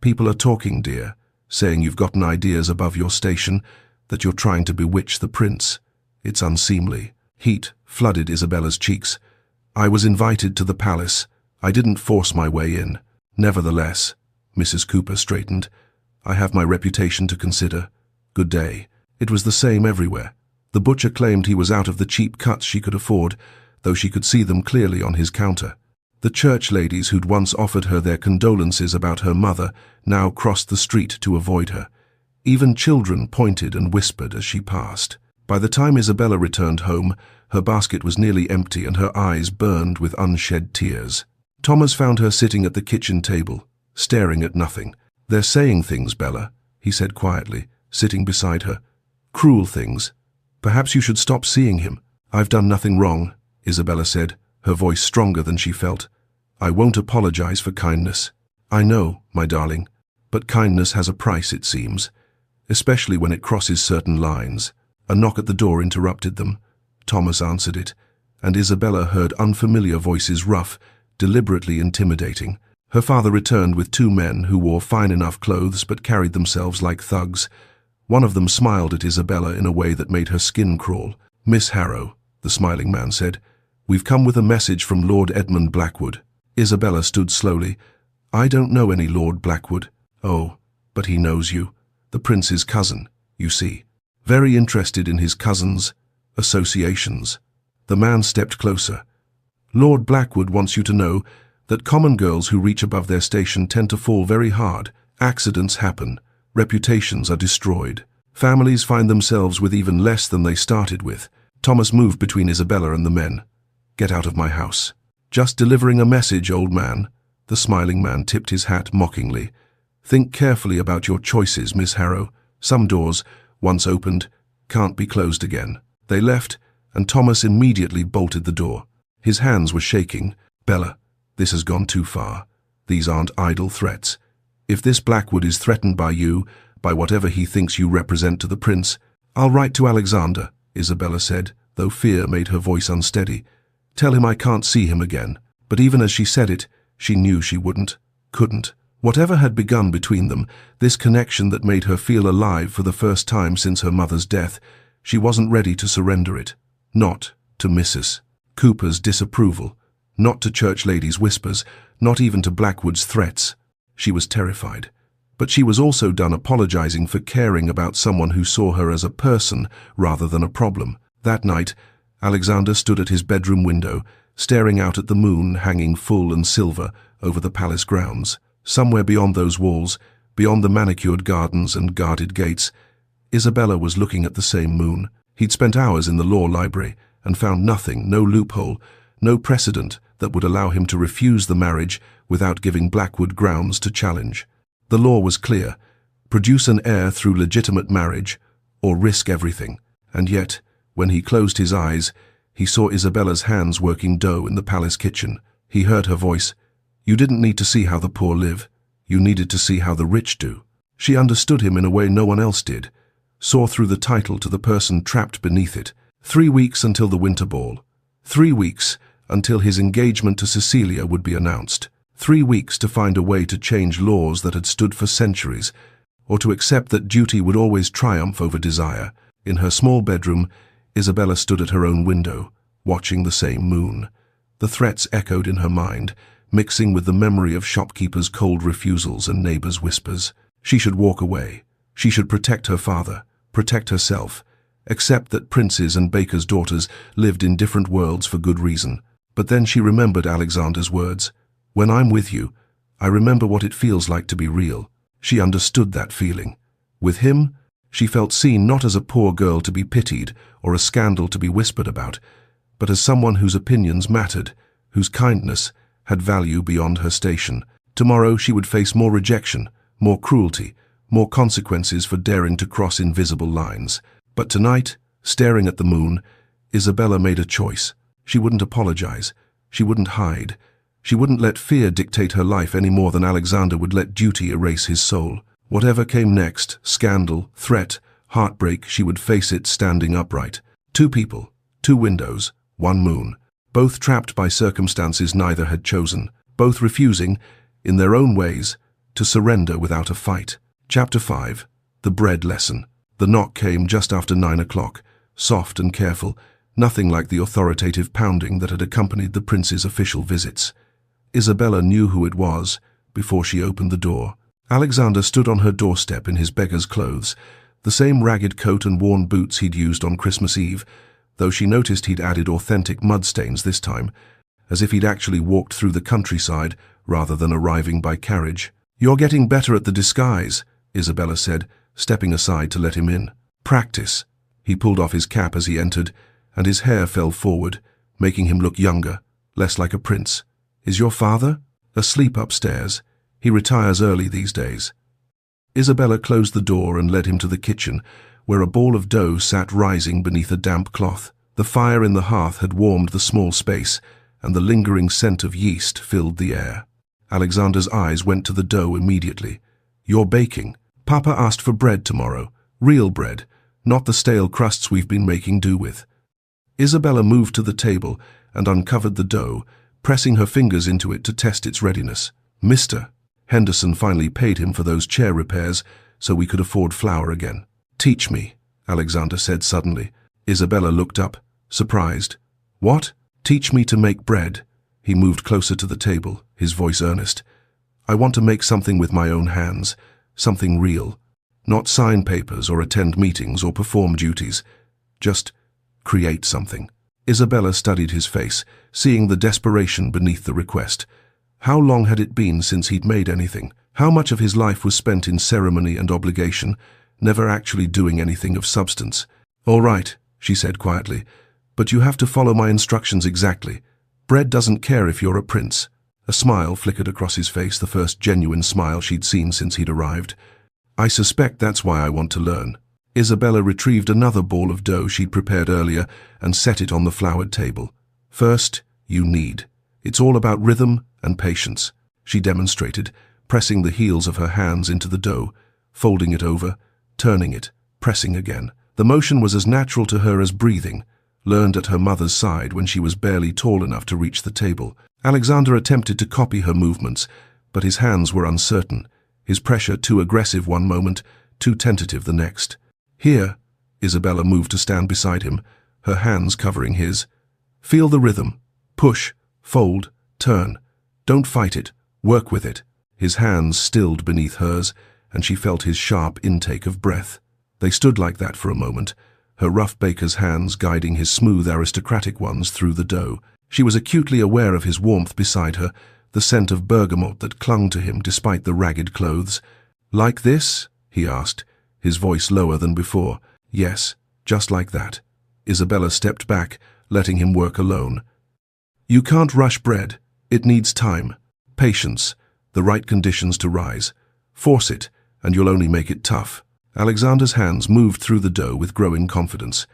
"People are talking, dear, saying you've gotten ideas above your station, that you're trying to bewitch the prince. It's unseemly." Heat flooded Isabella's cheeks. "I was invited to the palace. I didn't force my way in." "Nevertheless," Mrs. Cooper straightened, "I have my reputation to consider. Good day." It was the same everywhere. The butcher claimed he was out of the cheap cuts she could afford, though she could see them clearly on his counter. The church ladies who'd once offered her their condolences about her mother now crossed the street to avoid her. Even children pointed and whispered as she passed. By the time Isabella returned home, her basket was nearly empty and her eyes burned with unshed tears. Thomas found her sitting at the kitchen table, staring at nothing. "They're saying things, Bella," he said quietly, sitting beside her. "Cruel things. Perhaps you should stop seeing him." "I've done nothing wrong," Isabella said, her voice stronger than she felt. "I won't apologize for kindness." "I know, my darling, but kindness has a price, it seems, especially when it crosses certain lines." A knock at the door interrupted them. Thomas answered it, and Isabella heard unfamiliar voices, rough, deliberately intimidating. Her father returned with 2 men who wore fine enough clothes but carried themselves like thugs. One of them smiled at Isabella in a way that made her skin crawl. "Miss Harrow," the smiling man said, "we've come with a message from Lord Edmund Blackwood." Isabella stood slowly. "I don't know any Lord Blackwood." "Oh, but he knows you. The prince's cousin, you see. Very interested in his cousin's associations." The man stepped closer. "Lord Blackwood wants you to know that common girls who reach above their station tend to fall very hard. Accidents happen. Reputations are destroyed. Families find themselves with even less than they started with." Thomas moved between Isabella and the men. "Get out of my house." "Just delivering a message, old man." The smiling man tipped his hat mockingly. "Think carefully about your choices, Miss Harrow. Some doors, once opened, can't be closed again." They left, and Thomas immediately bolted the door. His hands were shaking. "Bella, this has gone too far. These aren't idle threats. If this Blackwood is threatened by you, by whatever he thinks you represent to the prince, I'll write to Alexander," Isabella said, though fear made her voice unsteady. "Tell him I can't see him again." But even as she said it, she knew she couldn't. Whatever had begun between them, this connection that made her feel alive for the first time since her mother's death, she wasn't ready to surrender it. Not to Mrs. Cooper's disapproval, not to church ladies' whispers, not even to Blackwood's threats. She was terrified. But she was also done apologizing for caring about someone who saw her as a person rather than a problem. That night, Alexander stood at his bedroom window, staring out at the moon hanging full and silver over the palace grounds. Somewhere beyond those walls, beyond the manicured gardens and guarded gates, Isabella was looking at the same moon. He'd spent hours in the law library and found nothing, no loophole, no precedent that would allow him to refuse the marriage without giving Blackwood grounds to challenge. The law was clear: produce an heir through legitimate marriage or risk everything. And yet, when he closed his eyes, he saw Isabella's hands working dough in the palace kitchen. He heard her voice. "You didn't need to see how the poor live. You needed to see how the rich do." She understood him in a way no one else did, saw through the title to the person trapped beneath it. 3 weeks until the winter ball. 3 weeks until his engagement to Cecilia would be announced. 3 weeks to find a way to change laws that had stood for centuries, or to accept that duty would always triumph over desire. In her small bedroom, Isabella stood at her own window, watching the same moon. The threats echoed in her mind, mixing with the memory of shopkeepers' cold refusals and neighbors' whispers. She should walk away. She should protect her father, protect herself, accept that princes and bakers' daughters lived in different worlds for good reason. But then she remembered Alexander's words. "When I'm with you, I remember what it feels like to be real." She understood that feeling. With him, she felt seen not as a poor girl to be pitied or a scandal to be whispered about, but as someone whose opinions mattered, whose kindness had value beyond her station. Tomorrow she would face more rejection, more cruelty, more consequences for daring to cross invisible lines. But tonight, staring at the moon, Isabella made a choice. She wouldn't apologize. She wouldn't hide. She wouldn't let fear dictate her life any more than Alexander would let duty erase his soul. Whatever came next, scandal, threat, heartbreak, she would face it standing upright. 2 people, 2 windows, 1 moon. Both trapped by circumstances neither had chosen. Both refusing, in their own ways, to surrender without a fight. Chapter 5. The Bread Lesson. The knock came just after 9 o'clock, soft and careful, nothing like the authoritative pounding that had accompanied the prince's official visits. Isabella knew who it was before she opened the door. Alexander stood on her doorstep in his beggar's clothes, the same ragged coat and worn boots he'd used on Christmas Eve, though she noticed he'd added authentic mud stains this time, as if he'd actually walked through the countryside rather than arriving by carriage. "You're getting better at the disguise," Isabella said, stepping aside to let him in. "Practice." He pulled off his cap as he entered, and his hair fell forward, making him look younger, less like a prince. "Is your father?" "Asleep upstairs. He retires early these days." Isabella closed the door and led him to the kitchen, where a ball of dough sat rising beneath a damp cloth. The fire in the hearth had warmed the small space, and the lingering scent of yeast filled the air. Alexander's eyes went to the dough immediately. "You're baking. Papa asked for bread tomorrow. Real bread, not the stale crusts we've been making do with." Isabella moved to the table and uncovered the dough, pressing her fingers into it to test its readiness. "Mr. Henderson finally paid him for those chair repairs so we could afford flour again." "Teach me," Alexander said suddenly. Isabella looked up, surprised. "What?" "Teach me to make bread." He moved closer to the table, his voice earnest. "I want to make something with my own hands, something real. Not sign papers or attend meetings or perform duties. Just create something." Isabella studied his face, seeing the desperation beneath the request. How long had it been since he'd made anything? How much of his life was spent in ceremony and obligation, never actually doing anything of substance? "All right," she said quietly, "but you have to follow my instructions exactly. Bread doesn't care if you're a prince." A smile flickered across his face, the first genuine smile she'd seen since he'd arrived. "I suspect that's why I want to learn." Isabella retrieved another ball of dough she'd prepared earlier and set it on the floured table. "First, you knead. It's all about rhythm and patience," she demonstrated, pressing the heels of her hands into the dough, folding it over, turning it, pressing again. The motion was as natural to her as breathing, learned at her mother's side when she was barely tall enough to reach the table. Alexander attempted to copy her movements, but his hands were uncertain, his pressure too aggressive one moment, too tentative the next. "Here," Isabella moved to stand beside him, her hands covering his. "Feel the rhythm. Push, fold, turn. Don't fight it. Work with it." His hands stilled beneath hers, and she felt his sharp intake of breath. They stood like that for a moment, her rough baker's hands guiding his smooth aristocratic ones through the dough. She was acutely aware of his warmth beside her, the scent of bergamot that clung to him despite the ragged clothes. "Like this?" he asked, his voice lower than before. "Yes, just like that." Isabella stepped back, letting him work alone. "You can't rush bread. It needs time, patience, the right conditions to rise. Force it, and you'll only make it tough." Alexander's hands moved through the dough with growing confidence.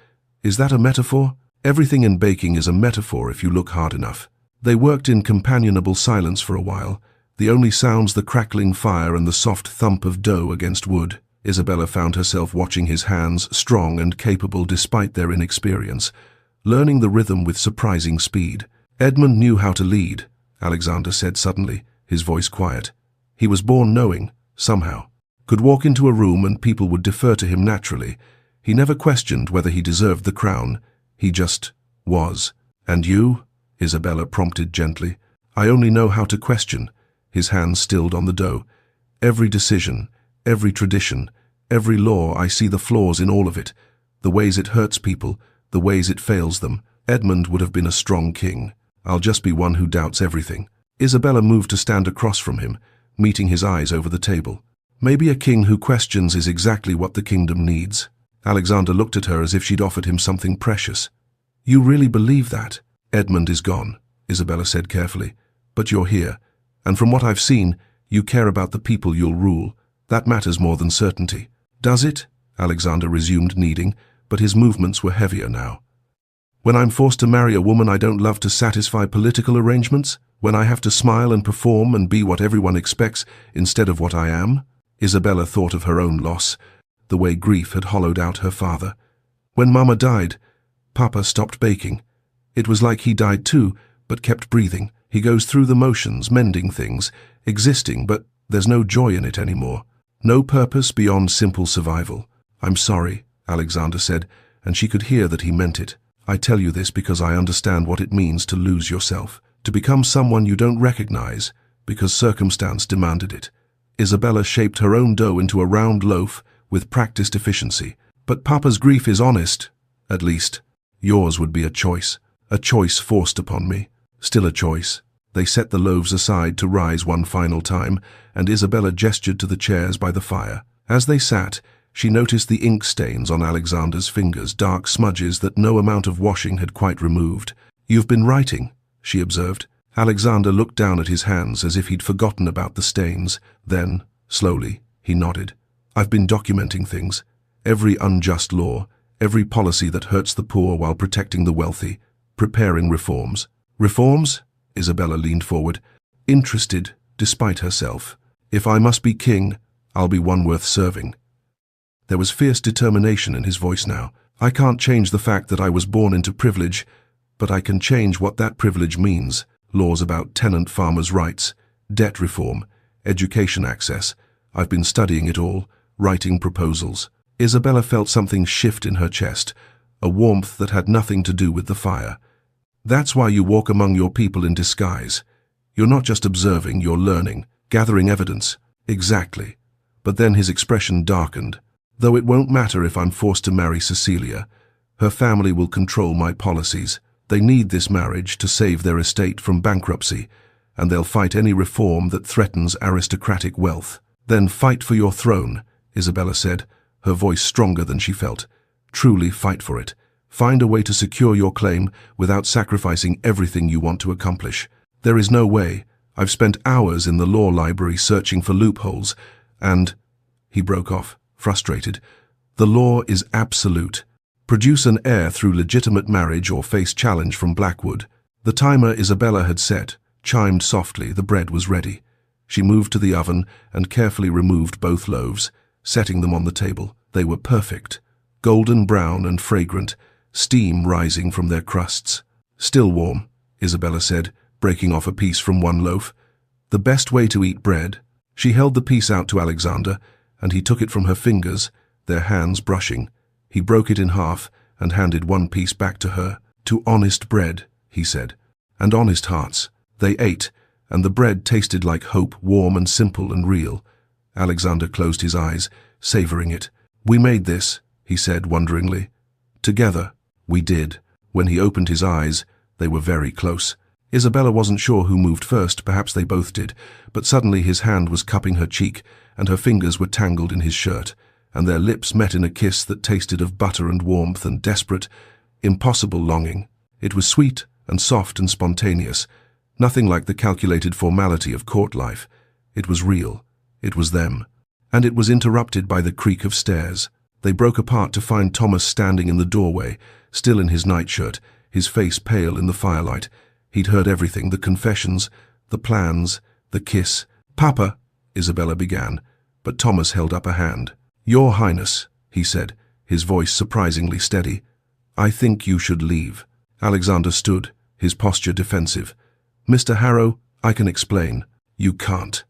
"Is that a metaphor?" "Everything in baking is a metaphor if you look hard enough." They worked in companionable silence for a while, the only sounds the crackling fire and the soft thump of dough against wood. Isabella found herself watching his hands, strong and capable despite their inexperience, learning the rhythm with surprising speed. "Edmund knew how to lead," Alexander said suddenly, his voice quiet. "He was born knowing, somehow. Could walk into a room and people would defer to him naturally. He never questioned whether he deserved the crown. He just was." "And you?" Isabella prompted gently. "I only know how to question." His hands stilled on the dough. "Every decision, every tradition, every law, I see the flaws in all of it, the ways it hurts people, the ways it fails them. Edmund would have been a strong king. I'll just be one who doubts everything." Isabella moved to stand across from him, meeting his eyes over the table. "Maybe a king who questions is exactly what the kingdom needs." Alexander looked at her as if she'd offered him something precious. You really believe that? Edmund is gone, Isabella said carefully. But you're here, and from what I've seen, you care about the people you'll rule. That matters more than certainty. Does it? Alexander resumed kneading, but his movements were heavier now. When I'm forced to marry a woman I don't love to satisfy political arrangements? When I have to smile and perform and be what everyone expects instead of what I am? Isabella thought of her own loss, the way grief had hollowed out her father. When Mama died, Papa stopped baking. It was like he died too, but kept breathing. He goes through the motions, mending things, existing, but there's no joy in it anymore. No purpose beyond simple survival. I'm sorry, Alexander said, and she could hear that he meant it. I tell you this because I understand what it means to lose yourself, to become someone you don't recognize, because circumstance demanded it. Isabella shaped her own dough into a round loaf with practiced efficiency. But Papa's grief is honest, at least. Yours would be a choice forced upon me. Still a choice. They set the loaves aside to rise one final time, and Isabella gestured to the chairs by the fire. As they sat, she noticed the ink stains on Alexander's fingers, dark smudges that no amount of washing had quite removed. You've been writing, she observed. Alexander looked down at his hands as if he'd forgotten about the stains. Then, slowly, he nodded. I've been documenting things. Every unjust law, every policy that hurts the poor while protecting the wealthy, preparing reforms. Reforms? Isabella leaned forward, interested despite herself. If I must be king, I'll be one worth serving. There was fierce determination in his voice now. I can't change the fact that I was born into privilege, but I can change what that privilege means. Laws about tenant farmers' rights, debt reform, education access. I've been studying it all, writing proposals. Isabella felt something shift in her chest, a warmth that had nothing to do with the fire. That's why you walk among your people in disguise. You're not just observing, you're learning, gathering evidence. Exactly. But then his expression darkened. Though it won't matter if I'm forced to marry Cecilia. Her family will control my policies. They need this marriage to save their estate from bankruptcy, and they'll fight any reform that threatens aristocratic wealth. Then fight for your throne, Isabella said, her voice stronger than she felt. Truly fight for it. Find a way to secure your claim without sacrificing everything you want to accomplish. There is no way. I've spent hours in the law library searching for loopholes, and... He broke off, frustrated. The law is absolute. Produce an heir through legitimate marriage or face challenge from Blackwood. The timer Isabella had set chimed softly. The bread was ready. She moved to the oven and carefully removed both loaves, setting them on the table. They were perfect, golden brown and fragrant, steam rising from their crusts. Still warm, Isabella said, breaking off a piece from one loaf. The best way to eat bread. She held the piece out to Alexander, and he took it from her fingers, their hands brushing. He broke it in half and handed one piece back to her. To honest bread, he said, and honest hearts. They ate, and the bread tasted like hope, warm and simple and real. Alexander closed his eyes, savoring it. We made this, he said wonderingly. Together, we did. When he opened his eyes, they were very close. Isabella wasn't sure who moved first, perhaps they both did, but suddenly his hand was cupping her cheek, and her fingers were tangled in his shirt, and their lips met in a kiss that tasted of butter and warmth and desperate, impossible longing. It was sweet and soft and spontaneous, nothing like the calculated formality of court life. It was real. It was them. And it was interrupted by the creak of stairs. They broke apart to find Thomas standing in the doorway, still in his nightshirt, his face pale in the firelight. He'd heard everything, the confessions, the plans, the kiss. Papa, Isabella began, but Thomas held up a hand. Your Highness, he said, his voice surprisingly steady. I think you should leave. Alexander stood, his posture defensive. Mr. Harrow, I can explain. You can't.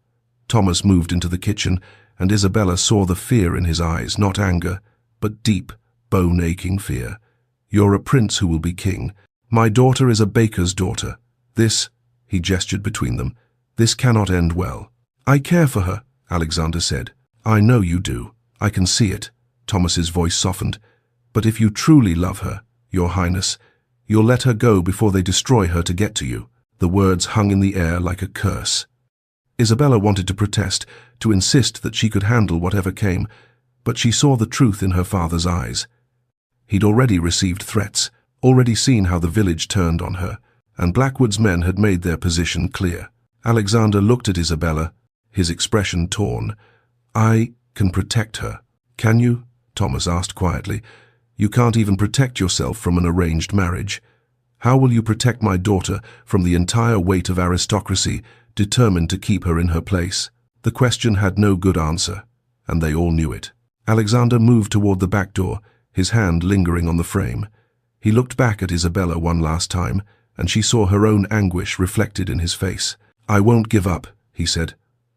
Thomas moved into the kitchen, and Isabella saw the fear in his eyes, not anger, but deep, bone-aching fear. You're a prince who will be king. My daughter is a baker's daughter. This, he gestured between them, this cannot end well. I care for her, Alexander said. I know you do. I can see it. Thomas's voice softened. But if you truly love her, Your Highness, you'll let her go before they destroy her to get to you. The words hung in the air like a curse. Isabella wanted to protest, to insist that she could handle whatever came, but she saw the truth in her father's eyes. He'd already received threats, already seen how the village turned on her, and Blackwood's men had made their position clear. Alexander looked at Isabella, his expression torn. "I can protect her." "Can you?" Thomas asked quietly. "You can't even protect yourself from an arranged marriage. How will you protect my daughter from the entire weight of aristocracy determined to keep her in her place?" The question had no good answer, and they all knew it. Alexander moved toward the back door, his hand lingering on the frame. He looked back at Isabella one last time, and she saw her own anguish reflected in his face. "I won't give up," he said.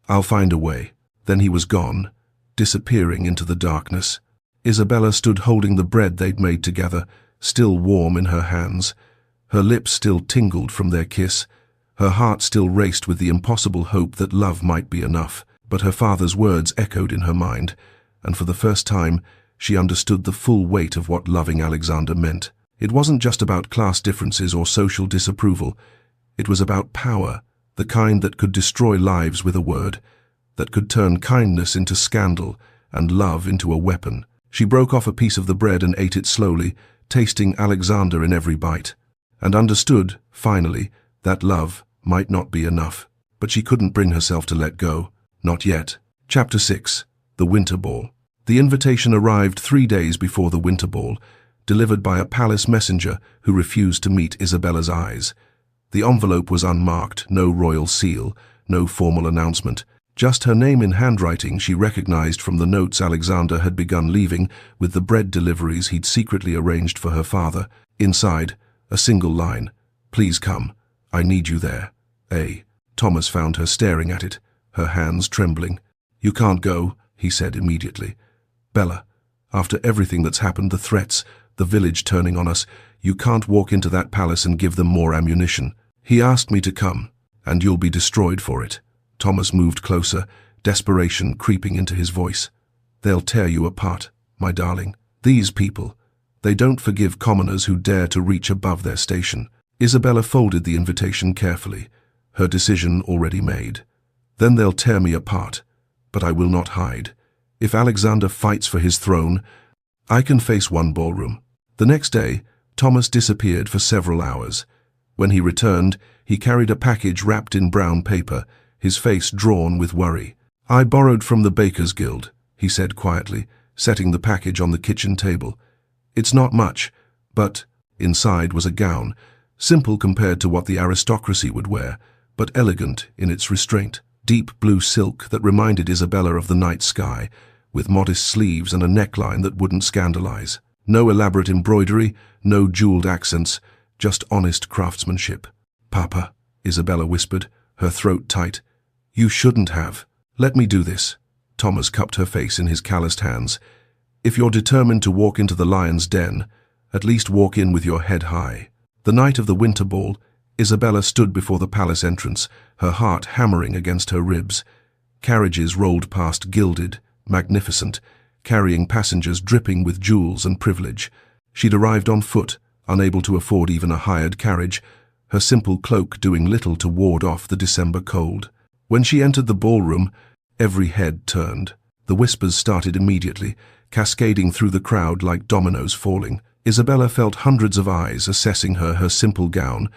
"I'll find a way." Then he was gone, disappearing into the darkness. Isabella stood holding the bread they'd made together, still warm in her hands. Her lips still tingled from their kiss. Her heart still raced with the impossible hope that love might be enough. But her father's words echoed in her mind, and for the first time, she understood the full weight of what loving Alexander meant. It wasn't just about class differences or social disapproval. It was about power, the kind that could destroy lives with a word, that could turn kindness into scandal and love into a weapon. She broke off a piece of the bread and ate it slowly, tasting Alexander in every bite, and understood, finally, that love might not be enough. But she couldn't bring herself to let go. Not yet. Chapter 6. The Winter Ball. The invitation arrived 3 days before the Winter Ball, delivered by a palace messenger who refused to meet Isabella's eyes. The envelope was unmarked, no royal seal, no formal announcement. Just her name in handwriting she recognized from the notes Alexander had begun leaving with the bread deliveries he'd secretly arranged for her father. Inside, a single line. "Please come. I need you there. A." Thomas found her staring at it, her hands trembling. "You can't go," he said immediately. "Bella, after everything that's happened, the threats, the village turning on us, you can't walk into that palace and give them more ammunition. He asked me to come, and you'll be destroyed for it." Thomas moved closer, desperation creeping into his voice. "They'll tear you apart, my darling. These people, they don't forgive commoners who dare to reach above their station." Isabella folded the invitation carefully, her decision already made. "Then they'll tear me apart, but I will not hide. If Alexander fights for his throne, I can face one ballroom." The next day, Thomas disappeared for several hours. When he returned, he carried a package wrapped in brown paper, his face drawn with worry. "I borrowed from the Bakers' Guild," he said quietly, setting the package on the kitchen table. "It's not much, but..." Inside was a gown, simple compared to what the aristocracy would wear, but elegant in its restraint. Deep blue silk that reminded Isabella of the night sky, with modest sleeves and a neckline that wouldn't scandalize. No elaborate embroidery, no jeweled accents, just honest craftsmanship. "Papa," Isabella whispered, her throat tight. "You shouldn't have. Let me do this." Thomas cupped her face in his calloused hands. "If you're determined to walk into the lion's den, at least walk in with your head high." The night of the Winter Ball, Isabella stood before the palace entrance, her heart hammering against her ribs. Carriages rolled past, gilded, magnificent, carrying passengers dripping with jewels and privilege. She'd arrived on foot, unable to afford even a hired carriage, her simple cloak doing little to ward off the December cold. When she entered the ballroom, every head turned. The whispers started immediately, cascading through the crowd like dominoes falling. Isabella felt hundreds of eyes assessing her simple gown,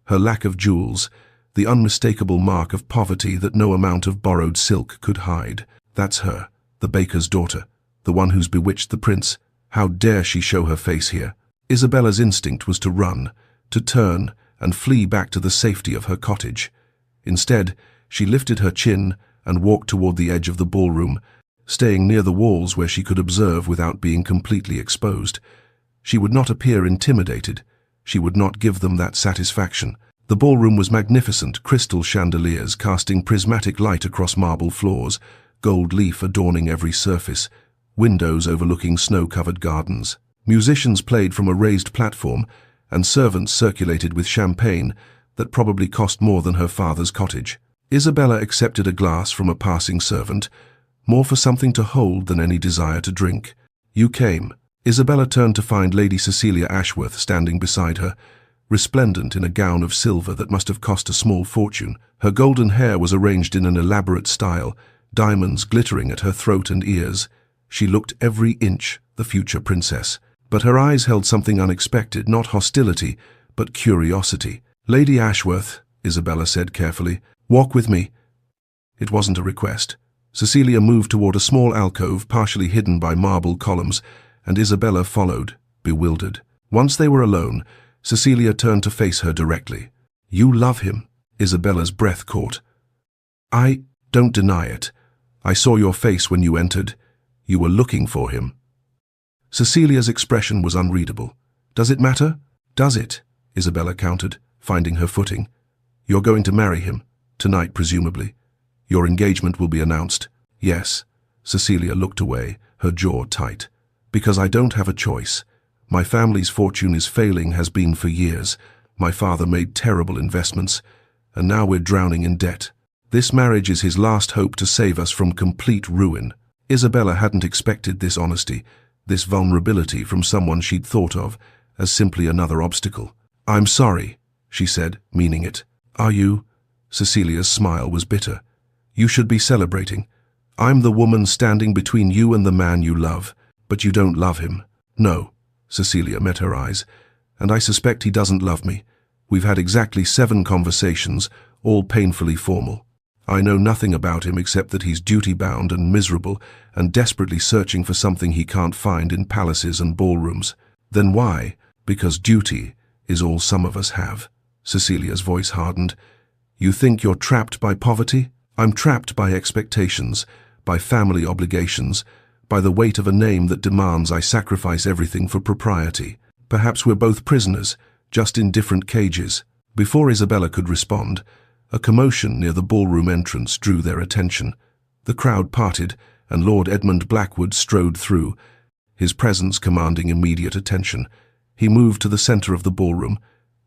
her lack of jewels, the unmistakable mark of poverty that no amount of borrowed silk could hide. That's her, the baker's daughter, the one who's bewitched the prince. How dare she show her face here? Isabella's instinct was to run, to turn and flee back to the safety of her cottage. Instead, she lifted her chin and walked toward the edge of the ballroom, staying near the walls where she could observe without being completely exposed. She would not appear intimidated. She would not give them that satisfaction. The ballroom was magnificent, crystal chandeliers casting prismatic light across marble floors, gold leaf adorning every surface, windows overlooking snow-covered gardens. Musicians played from a raised platform, and servants circulated with champagne that probably cost more than her father's cottage. Isabella accepted a glass from a passing servant, more for something to hold than any desire to drink. "You came." Isabella turned to find Lady Cecilia Ashworth standing beside her, resplendent in a gown of silver that must have cost a small fortune. Her golden hair was arranged in an elaborate style, diamonds glittering at her throat and ears. She looked every inch the future princess. But her eyes held something unexpected, not hostility, but curiosity. "Lady Ashworth," Isabella said carefully, "walk with me." It wasn't a request. Cecilia moved toward a small alcove partially hidden by marble columns, and Isabella followed, bewildered. Once they were alone, Cecilia turned to face her directly. "You love him," Isabella's breath caught. "I don't deny it. I saw your face when you entered. You were looking for him." Cecilia's expression was unreadable. "Does it matter?" "Does it?" Isabella countered, finding her footing. "You're going to marry him, tonight presumably. Your engagement will be announced." "Yes." Cecilia looked away, her jaw tight. "Because I don't have a choice. My family's fortune is failing, has been for years. My father made terrible investments, and now we're drowning in debt. This marriage is his last hope to save us from complete ruin." Isabella hadn't expected this honesty, this vulnerability from someone she'd thought of as simply another obstacle. "I'm sorry," she said, meaning it. "Are you?" Cecilia's smile was bitter. "You should be celebrating. I'm the woman standing between you and the man you love, but you don't love him." "No." Cecilia met her eyes. "And I suspect he doesn't love me. We've had exactly 7 conversations, all painfully formal. I know nothing about him except that he's duty-bound and miserable and desperately searching for something he can't find in palaces and ballrooms." "Then why?" "Because duty is all some of us have." Cecilia's voice hardened. "You think you're trapped by poverty? I'm trapped by expectations, by family obligations, by the weight of a name that demands I sacrifice everything for propriety. Perhaps we're both prisoners, just in different cages." Before Isabella could respond, a commotion near the ballroom entrance drew their attention. The crowd parted, and Lord Edmund Blackwood strode through, his presence commanding immediate attention. He moved to the center of the ballroom,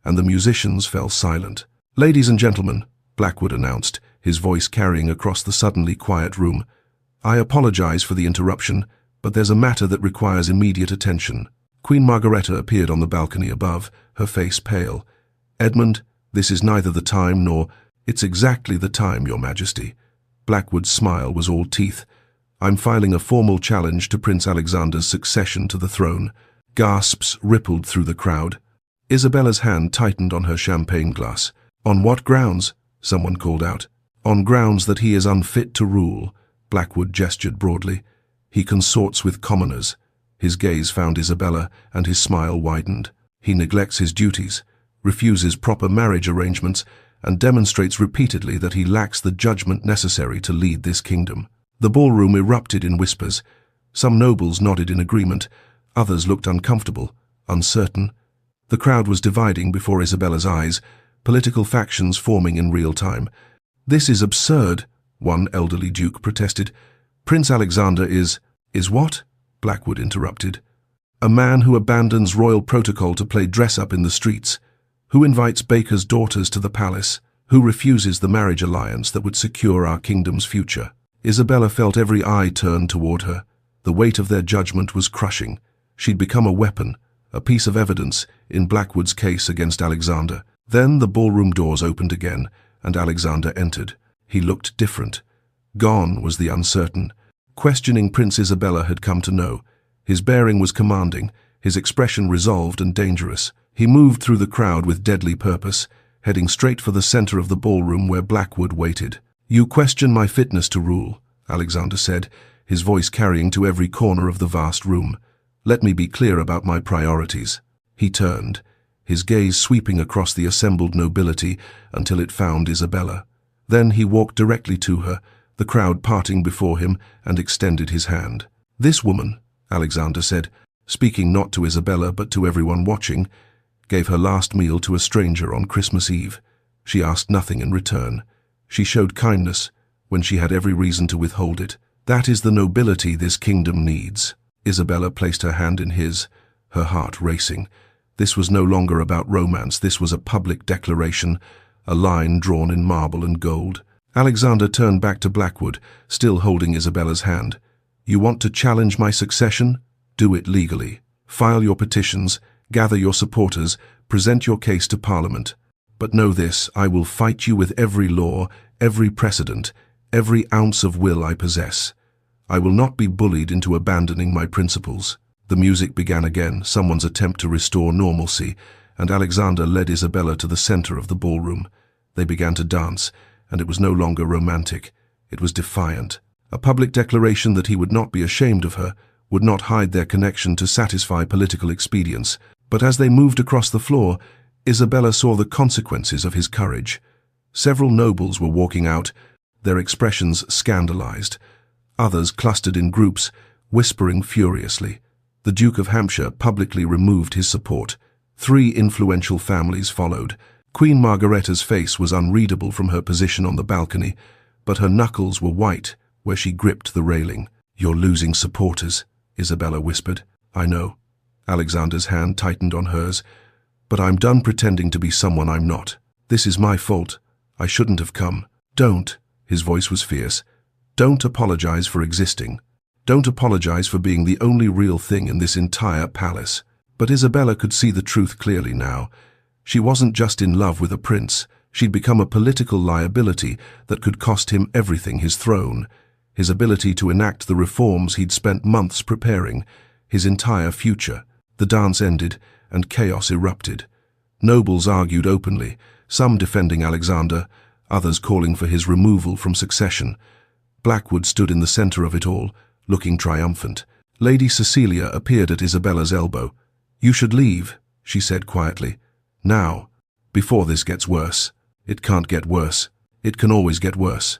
and the musicians fell silent. "Ladies and gentlemen," Blackwood announced, his voice carrying across the suddenly quiet room, "I apologize for the interruption, but there's a matter that requires immediate attention." Queen Margareta appeared on the balcony above, her face pale. "Edmund, this is neither the time nor—" "It's exactly the time, Your Majesty." Blackwood's smile was all teeth. "I'm filing a formal challenge to Prince Alexander's succession to the throne." Gasps rippled through the crowd. Isabella's hand tightened on her champagne glass. "On what grounds?" someone called out. "On grounds that he is unfit to rule," Blackwood gestured broadly. "He consorts with commoners." His gaze found Isabella, and his smile widened. "He neglects his duties, refuses proper marriage arrangements, and demonstrates repeatedly that he lacks the judgment necessary to lead this kingdom." The ballroom erupted in whispers. Some nobles nodded in agreement, others looked uncomfortable, uncertain. The crowd was dividing before Isabella's eyes, political factions forming in real time. "This is absurd," one elderly duke protested. "Prince Alexander is—" "Is what?" Blackwood interrupted. "A man who abandons royal protocol to play dress-up in the streets, who invites baker's daughters to the palace, who refuses the marriage alliance that would secure our kingdom's future." Isabella felt every eye turn toward her. The weight of their judgment was crushing. She'd become a weapon, a piece of evidence in Blackwood's case against Alexander. Then the ballroom doors opened again, and Alexander entered. He looked different. Gone was the uncertain, questioning Prince Isabella had come to know. His bearing was commanding, his expression resolved and dangerous. He moved through the crowd with deadly purpose, heading straight for the center of the ballroom where Blackwood waited. "You question my fitness to rule," Alexander said, his voice carrying to every corner of the vast room. "Let me be clear about my priorities." He turned, his gaze sweeping across the assembled nobility until it found Isabella. Then he walked directly to her, the crowd parting before him, and extended his hand. "This woman," Alexander said, speaking not to Isabella but to everyone watching, "gave her last meal to a stranger on Christmas Eve. She asked nothing in return. She showed kindness when she had every reason to withhold it. That is the nobility this kingdom needs." Isabella placed her hand in his, her heart racing. This was no longer about romance, this was a public declaration, a line drawn in marble and gold. Alexander turned back to Blackwood, still holding Isabella's hand. "You want to challenge my succession? Do it legally. File your petitions, gather your supporters, present your case to Parliament. But know this, I will fight you with every law, every precedent, every ounce of will I possess. I will not be bullied into abandoning my principles." The music began again, someone's attempt to restore normalcy, and Alexander led Isabella to the center of the ballroom. They began to dance, and it was no longer romantic. It was defiant. A public declaration that he would not be ashamed of her, would not hide their connection to satisfy political expedience. But as they moved across the floor, Isabella saw the consequences of his courage. Several nobles were walking out, their expressions scandalized. Others clustered in groups, whispering furiously. The Duke of Hampshire publicly removed his support. 3 influential families followed. Queen Margaretta's face was unreadable from her position on the balcony, but her knuckles were white where she gripped the railing. "You're losing supporters," Isabella whispered. "I know." Alexander's hand tightened on hers. "But I'm done pretending to be someone I'm not. This is my fault. I shouldn't have come." "Don't," his voice was fierce. "Don't apologize for existing. Don't apologize for being the only real thing in this entire palace." But Isabella could see the truth clearly now. She wasn't just in love with a prince. She'd become a political liability that could cost him everything: his throne, his ability to enact the reforms he'd spent months preparing, his entire future. The dance ended, and chaos erupted. Nobles argued openly, some defending Alexander, others calling for his removal from succession. Blackwood stood in the center of it all, looking triumphant. Lady Cecilia appeared at Isabella's elbow. "You should leave," she said quietly. "Now, before this gets worse." "It can't get worse. It can always get worse."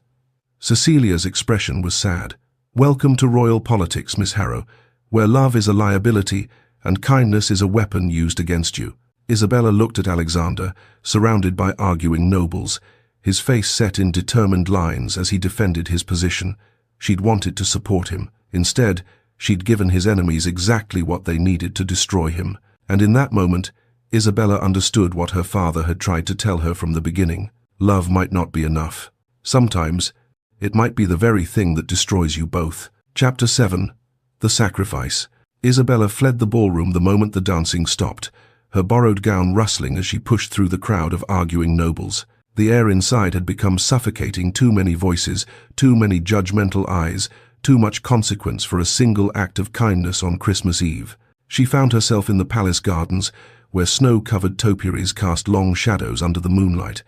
Cecilia's expression was sad. "Welcome to royal politics, Miss Harrow, where love is a liability and kindness is a weapon used against you." Isabella looked at Alexander, surrounded by arguing nobles, his face set in determined lines as he defended his position. She'd wanted to support him. Instead, she'd given his enemies exactly what they needed to destroy him. And in that moment, Isabella understood what her father had tried to tell her from the beginning. Love might not be enough. Sometimes, it might be the very thing that destroys you both. Chapter 7. The Sacrifice. Isabella fled the ballroom the moment the dancing stopped, her borrowed gown rustling as she pushed through the crowd of arguing nobles. The air inside had become suffocating: too many voices, too many judgmental eyes, too much consequence for a single act of kindness on Christmas Eve. She found herself in the palace gardens, where snow-covered topiaries cast long shadows under the moonlight.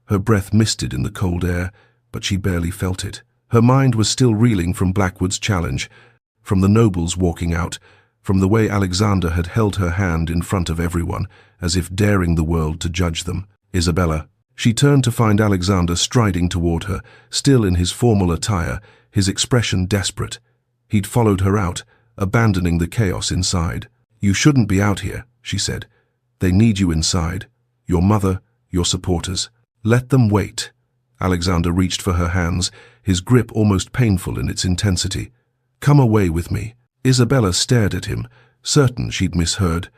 Her breath misted in the cold air, but she barely felt it. Her mind was still reeling from Blackwood's challenge, from the nobles walking out, from the way Alexander had held her hand in front of everyone, as if daring the world to judge them. "Isabella." She turned to find Alexander striding toward her, still in his formal attire, his expression desperate. He'd followed her out, abandoning the chaos inside. "You shouldn't be out here," she said. "They need you inside. Your mother, your supporters. Let them wait." Alexander reached for her hands, his grip almost painful in its intensity. "Come away with me." Isabella stared at him, certain she'd misheard.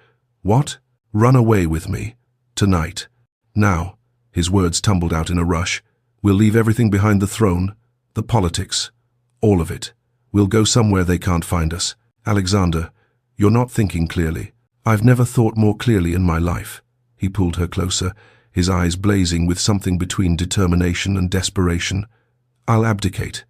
"What?" "Run away with me. Tonight. Now." His words tumbled out in a rush. "We'll leave everything behind: the throne, the politics, all of it. We'll go somewhere they can't find us." "Alexander, you're not thinking clearly." "I've never thought more clearly in my life." He pulled her closer, his eyes blazing with something between determination and desperation. "I'll abdicate.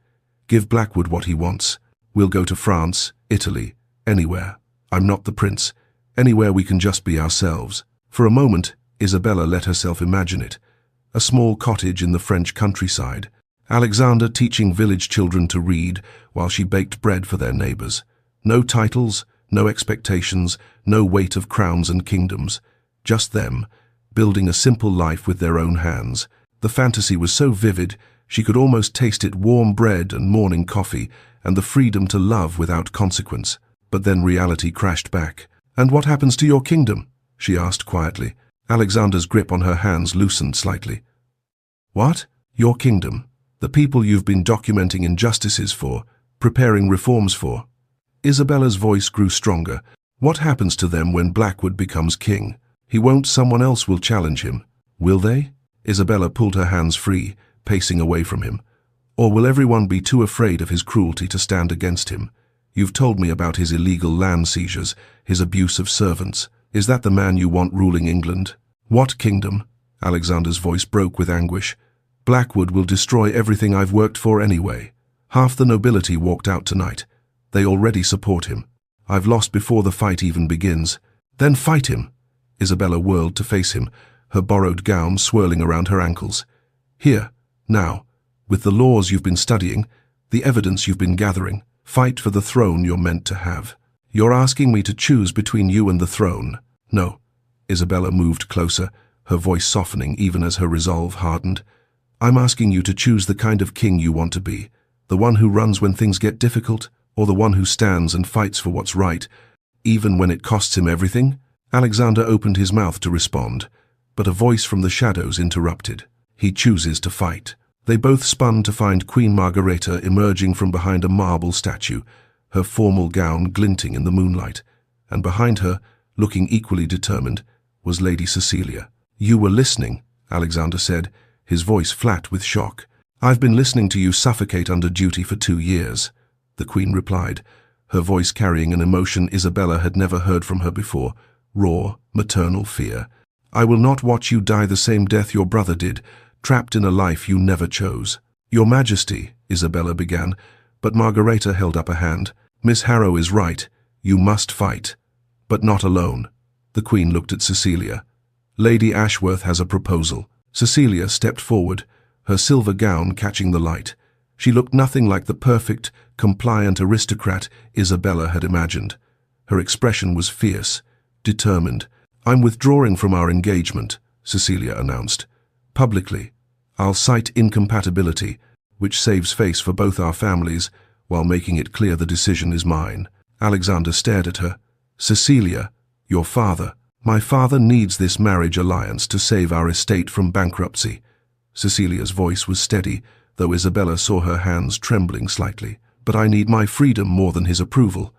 Give Blackwood what he wants. We'll go to France, Italy, anywhere. I'm not the prince. Anywhere we can just be ourselves." For a moment, Isabella let herself imagine it. A small cottage in the French countryside. Alexander teaching village children to read while she baked bread for their neighbors. No titles, no expectations, no weight of crowns and kingdoms. Just them, building a simple life with their own hands. The fantasy was so vivid, she could almost taste it: warm bread and morning coffee, and the freedom to love without consequence. But then reality crashed back. "And what happens to your kingdom?" she asked quietly. Alexander's grip on her hands loosened slightly. "What? Your kingdom? The people you've been documenting injustices for, preparing reforms for?" Isabella's voice grew stronger. "What happens to them when Blackwood becomes king? He won't. Someone else will challenge him. Will they?" Isabella pulled her hands free, pacing away from him. "Or will everyone be too afraid of his cruelty to stand against him? You've told me about his illegal land seizures, his abuse of servants. Is that the man you want ruling England?" "What kingdom?" Alexander's voice broke with anguish. "Blackwood will destroy everything I've worked for anyway. Half the nobility walked out tonight. They already support him." I've lost before the fight even begins." "Then fight him." Isabella whirled to face him, her borrowed gown swirling around her ankles. "Here, now, with the laws you've been studying, the evidence you've been gathering, fight for the throne you're meant to have. You're asking me to choose between you and the throne." "No." Isabella moved closer, her voice softening even as her resolve hardened. "I'm asking you to choose the kind of king you want to be, the one who runs when things get difficult, or the one who stands and fights for what's right, even when it costs him everything?" Alexander opened his mouth to respond, but a voice from the shadows interrupted. "He chooses to fight." They both spun to find Queen Margareta emerging from behind a marble statue, her formal gown glinting in the moonlight, and behind her, looking equally determined, was Lady Cecilia. "You were listening," Alexander said, his voice flat with shock. "I've been listening to you suffocate under duty for 2 years," the Queen replied, her voice carrying an emotion Isabella had never heard from her before, raw, maternal fear. "I will not watch you die the same death your brother did, trapped in a life you never chose." "Your Majesty," Isabella began, but Margareta held up a hand. "Miss Harrow is right. You must fight. But not alone." The Queen looked at Cecilia. "Lady Ashworth has a proposal." Cecilia stepped forward, her silver gown catching the light. She looked nothing like the perfect, compliant aristocrat Isabella had imagined. Her expression was fierce, determined. "I'm withdrawing from our engagement," Cecilia announced. "Publicly. I'll cite incompatibility, which saves face for both our families, while making it clear the decision is mine." Alexander stared at her. "Cecilia, your father." "My father needs this marriage alliance to save our estate from bankruptcy." Cecilia's voice was steady, though Isabella saw her hands trembling slightly. "But I need my freedom more than his approval.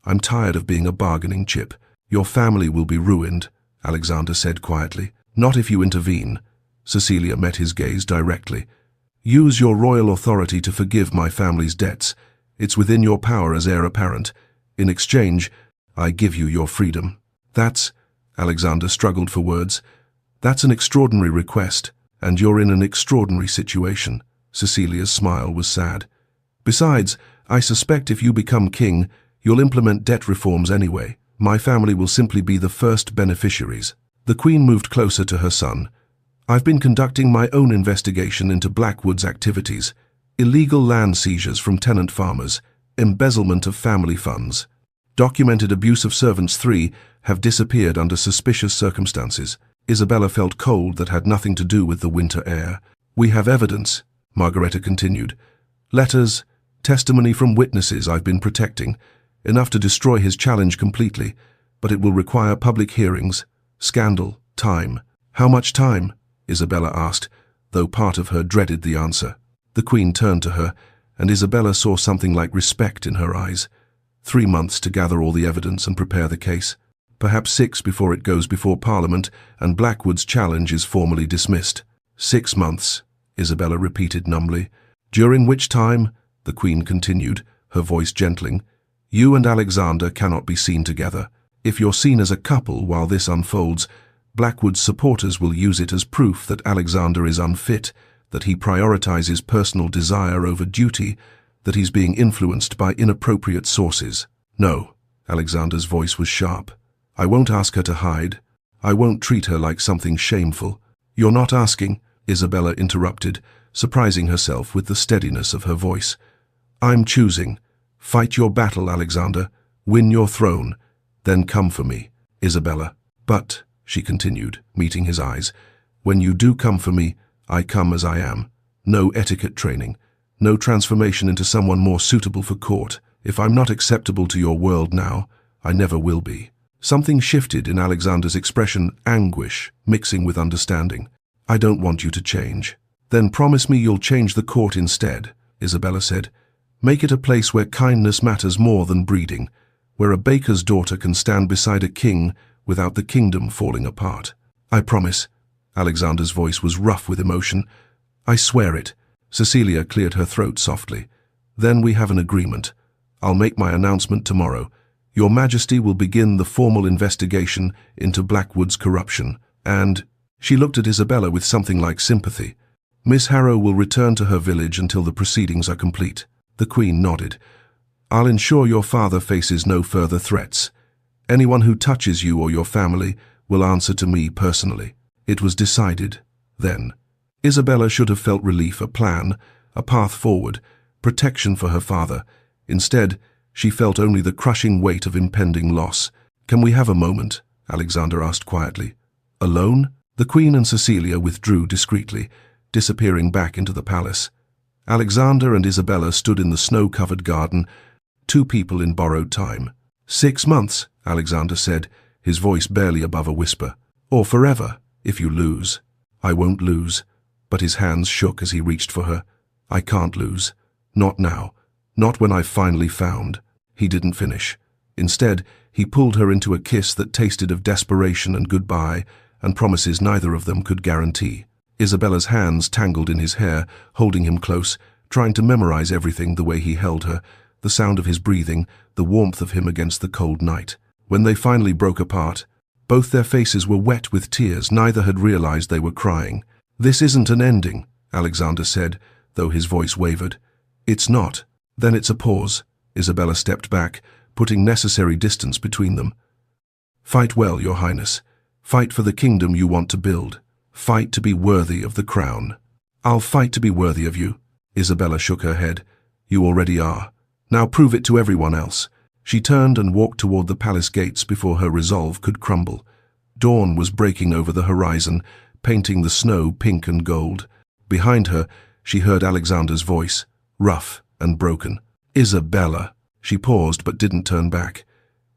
I'm tired of being a bargaining chip." "Your family will be ruined," Alexander said quietly. "Not if you intervene." Cecilia met his gaze directly. "Use your royal authority to forgive my family's debts. It's within your power as heir apparent. In exchange, I give you your freedom." "That's," Alexander struggled for words, "that's an extraordinary request, and you're in an extraordinary situation." Cecilia's smile was sad. "Besides, I suspect if you become king, you'll implement debt reforms anyway. My family will simply be the first beneficiaries." The Queen moved closer to her son. "I've been conducting my own investigation into Blackwood's activities, illegal land seizures from tenant farmers, embezzlement of family funds. Documented abuse of servants 3 have disappeared under suspicious circumstances." Isabella felt cold that had nothing to do with the winter air. "We have evidence," Margareta continued. "Letters, testimony from witnesses I've been protecting, enough to destroy his challenge completely, but it will require public hearings, scandal, time." "How much time?" Isabella asked, though part of her dreaded the answer. The Queen turned to her, and Isabella saw something like respect in her eyes. 3 months to gather all the evidence and prepare the case. Perhaps 6 before it goes before Parliament and Blackwood's challenge is formally dismissed. 6 months, Isabella repeated numbly. "During which time," the Queen continued, her voice gentling, "you and Alexander cannot be seen together. If you're seen as a couple while this unfolds, Blackwood's supporters will use it as proof that Alexander is unfit, that he prioritizes personal desire over duty, that he's being influenced by inappropriate sources." "No," Alexander's voice was sharp. "I won't ask her to hide. I won't treat her like something shameful." "You're not asking," Isabella interrupted, surprising herself with the steadiness of her voice. "I'm choosing. Fight your battle, Alexander. Win your throne. Then come for me, Isabella." "But," she continued, meeting his eyes, "when you do come for me, I come as I am. No etiquette training. No transformation into someone more suitable for court. If I'm not acceptable to your world now, I never will be." Something shifted in Alexander's expression, anguish, mixing with understanding. "I don't want you to change." "Then promise me you'll change the court instead," Isabella said. "Make it a place where kindness matters more than breeding, where a baker's daughter can stand beside a king without the kingdom falling apart." "I promise." Alexander's voice was rough with emotion. "I swear it." Cecilia cleared her throat softly. "Then we have an agreement. I'll make my announcement tomorrow. Your Majesty will begin the formal investigation into Blackwood's corruption, and—" She looked at Isabella with something like sympathy. "Miss Harrow will return to her village until the proceedings are complete." The Queen nodded. I'll ensure your father faces no further threats. Anyone who touches you or your family will answer to me personally." It was decided, then. Isabella should have felt relief, a plan, a path forward, protection for her father. Instead, she felt only the crushing weight of impending loss. "Can we have a moment?" Alexander asked quietly. "Alone?" The Queen and Cecilia withdrew discreetly, disappearing back into the palace. Alexander and Isabella stood in the snow-covered garden, two people in borrowed time. 6 months, Alexander said, his voice barely above a whisper. "Or forever, if you lose." "I won't lose." But his hands shook as he reached for her. "I can't lose. Not now. Not when I've finally found." He didn't finish. Instead, he pulled her into a kiss that tasted of desperation and goodbye, and promises neither of them could guarantee. Isabella's hands tangled in his hair, holding him close, trying to memorize everything the way he held her, the sound of his breathing, the warmth of him against the cold night. When they finally broke apart, both their faces were wet with tears. Neither had realized they were crying. "This isn't an ending," Alexander said, though his voice wavered. "It's not." "Then it's a pause." Isabella stepped back, putting necessary distance between them. "Fight well, Your Highness. Fight for the kingdom you want to build. Fight to be worthy of the crown." "I'll fight to be worthy of you." Isabella shook her head. "You already are. Now prove it to everyone else." She turned and walked toward the palace gates before her resolve could crumble. Dawn was breaking over the horizon, painting the snow pink and gold. Behind her, she heard Alexander's voice, rough and broken. "Isabella." She paused but didn't turn back.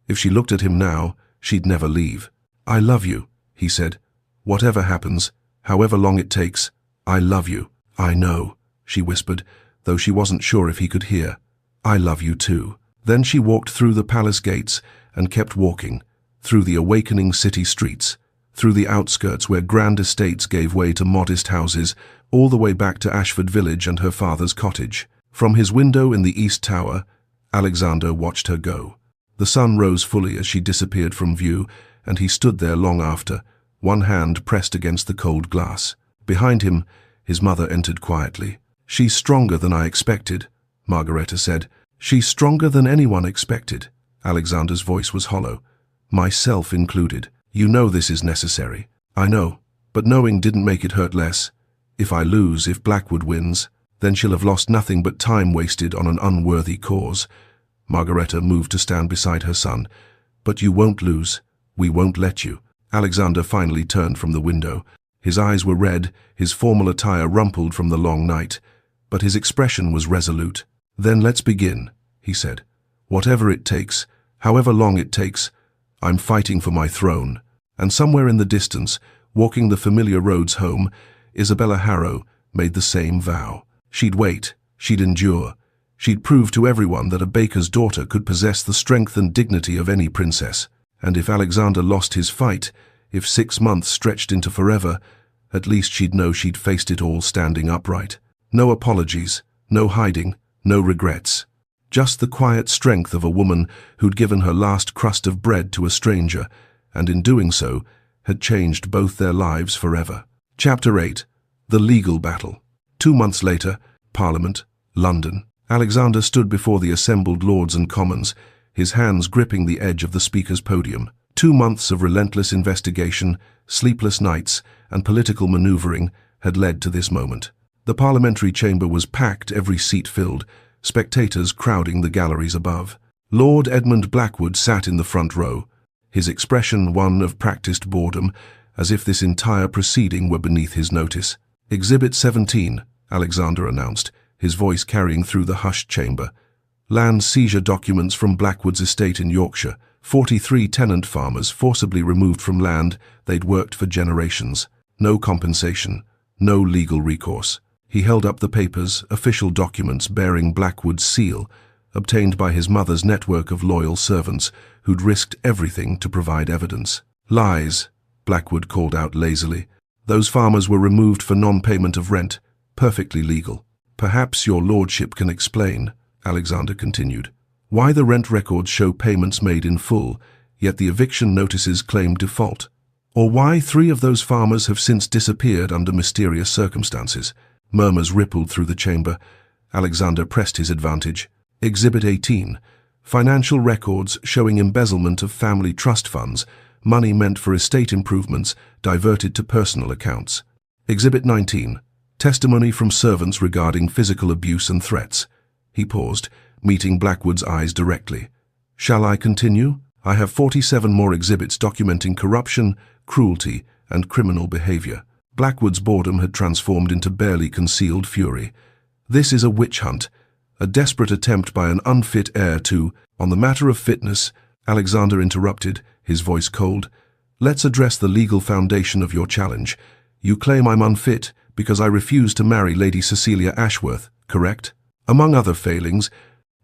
If she looked at him now, she'd never leave. "I love you," he said. "Whatever happens, however long it takes, I love you." "I know," she whispered, though she wasn't sure if he could hear. "I love you too." Then she walked through the palace gates and kept walking, through the awakening city streets, through the outskirts where grand estates gave way to modest houses, all the way back to Ashford Village and her father's cottage. From his window in the East Tower, Alexander watched her go. The sun rose fully as she disappeared from view, and he stood there long after, one hand pressed against the cold glass. Behind him, his mother entered quietly. "She's stronger than I expected," Margareta said. "She's stronger than anyone expected." Alexander's voice was hollow. "Myself included. You know this is necessary." "I know, but knowing didn't make it hurt less. If I lose, if Blackwood wins, then she'll have lost nothing but time wasted on an unworthy cause." Margareta moved to stand beside her son. "But you won't lose. We won't let you." Alexander finally turned from the window. His eyes were red, his formal attire rumpled from the long night, but his expression was resolute. "Then let's begin," he said. "Whatever it takes, however long it takes, I'm fighting for my throne." And somewhere in the distance, walking the familiar roads home, Isabella Harrow made the same vow. She'd wait, she'd endure, she'd prove to everyone that a baker's daughter could possess the strength and dignity of any princess. And if Alexander lost his fight, if 6 months stretched into forever, at least she'd know she'd faced it all standing upright. No apologies, no hiding, no regrets. Just the quiet strength of a woman who'd given her last crust of bread to a stranger, and in doing so, had changed both their lives forever. Chapter 8. The Legal Battle. 2 months later, Parliament, London. Alexander stood before the assembled Lords and Commons, his hands gripping the edge of the Speaker's podium. 2 months of relentless investigation, sleepless nights, and political maneuvering had led to this moment. The parliamentary chamber was packed, every seat filled, spectators crowding the galleries above. Lord Edmund Blackwood sat in the front row, his expression one of practiced boredom, as if this entire proceeding were beneath his notice. "Exhibit 17, Alexander announced, his voice carrying through the hushed chamber. "Land seizure documents from Blackwood's estate in Yorkshire. 43 tenant farmers forcibly removed from land they'd worked for generations. No compensation, no legal recourse." He held up the papers, official documents bearing Blackwood's seal, obtained by his mother's network of loyal servants who'd risked everything to provide evidence. "Lies," Blackwood called out lazily. "Those farmers were removed for non-payment of rent, perfectly legal." "Perhaps your lordship can explain," Alexander continued, "why the rent records show payments made in full, yet the eviction notices claim default. Or why 3 of those farmers have since disappeared under mysterious circumstances." Murmurs rippled through the chamber. Alexander pressed his advantage. Exhibit 18. Financial records showing embezzlement of family trust funds, money meant for estate improvements diverted to personal accounts. Exhibit 19. Testimony from servants regarding physical abuse and threats. He paused, meeting Blackwood's eyes directly. Shall I continue? I have 47 more exhibits documenting corruption, cruelty, and criminal behavior. Blackwood's boredom had transformed into barely concealed fury. This is a witch hunt, a desperate attempt by an unfit heir to— On the matter of fitness, Alexander interrupted, his voice cold. Let's address the legal foundation of your challenge. You claim I'm unfit because I refused to marry Lady Cecilia Ashworth, correct? Among other failings,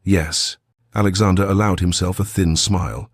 yes. Alexander allowed himself a thin smile.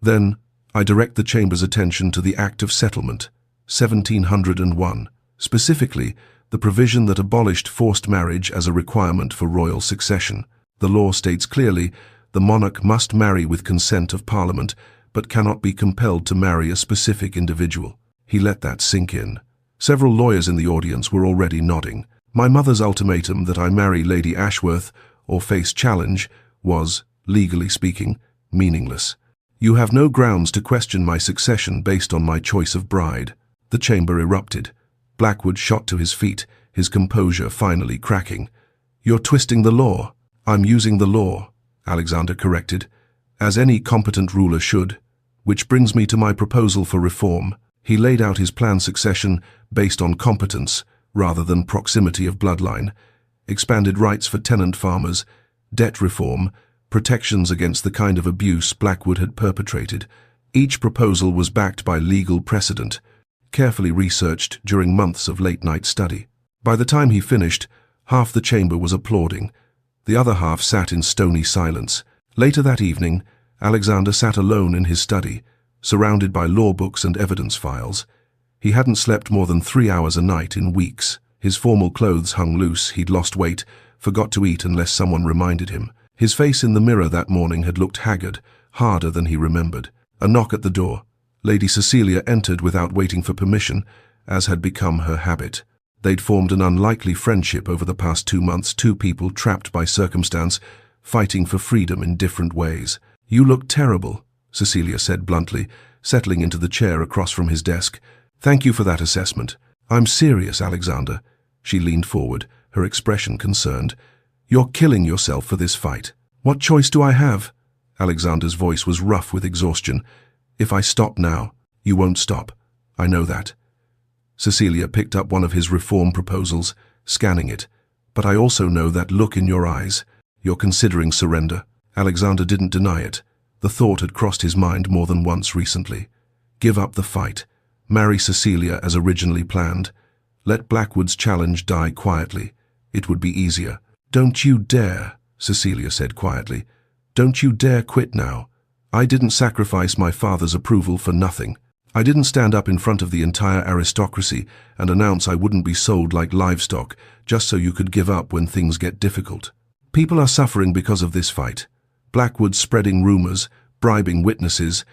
Then, I direct the Chamber's attention to the Act of Settlement, 1701, specifically the provision that abolished forced marriage as a requirement for royal succession. The law states clearly the monarch must marry with consent of Parliament, but cannot be compelled to marry a specific individual. He let that sink in. Several lawyers in the audience were already nodding. My mother's ultimatum that I marry Lady Ashworth or face challenge was, legally speaking, meaningless. You have no grounds to question my succession based on my choice of bride. The chamber erupted. Blackwood shot to his feet, his composure finally cracking. You're twisting the law. I'm using the law, Alexander corrected, as any competent ruler should. Which brings me to my proposal for reform. He laid out his planned succession based on competence rather than proximity of bloodline, expanded rights for tenant farmers, debt reform, protections against the kind of abuse Blackwood had perpetrated. Each proposal was backed by legal precedent, carefully researched during months of late-night study. By the time he finished, half the chamber was applauding. The other half sat in stony silence. Later that evening, Alexander sat alone in his study, surrounded by law books and evidence files. He hadn't slept more than 3 hours a night in weeks. His formal clothes hung loose, he'd lost weight, forgot to eat unless someone reminded him. His face in the mirror that morning had looked haggard, harder than he remembered. A knock at the door. Lady Cecilia entered without waiting for permission, as had become her habit. They'd formed an unlikely friendship over the past 2 months, two people trapped by circumstance, fighting for freedom in different ways. You look terrible, Cecilia said bluntly, settling into the chair across from his desk. Thank you for that assessment. I'm serious, Alexander. She leaned forward, her expression concerned. You're killing yourself for this fight. What choice do I have? Alexander's voice was rough with exhaustion. If I stop now, you won't stop. I know that. Cecilia picked up one of his reform proposals, scanning it. But I also know that look in your eyes. You're considering surrender. Alexander didn't deny it. The thought had crossed his mind more than once recently. Give up the fight. Marry Cecilia as originally planned. Let Blackwood's challenge die quietly. It would be easier. Don't you dare, Cecilia said quietly. Don't you dare quit now. I didn't sacrifice my father's approval for nothing. I didn't stand up in front of the entire aristocracy and announce I wouldn't be sold like livestock just so you could give up when things get difficult. People are suffering because of this fight. Blackwood spreading rumors, bribing witnesses,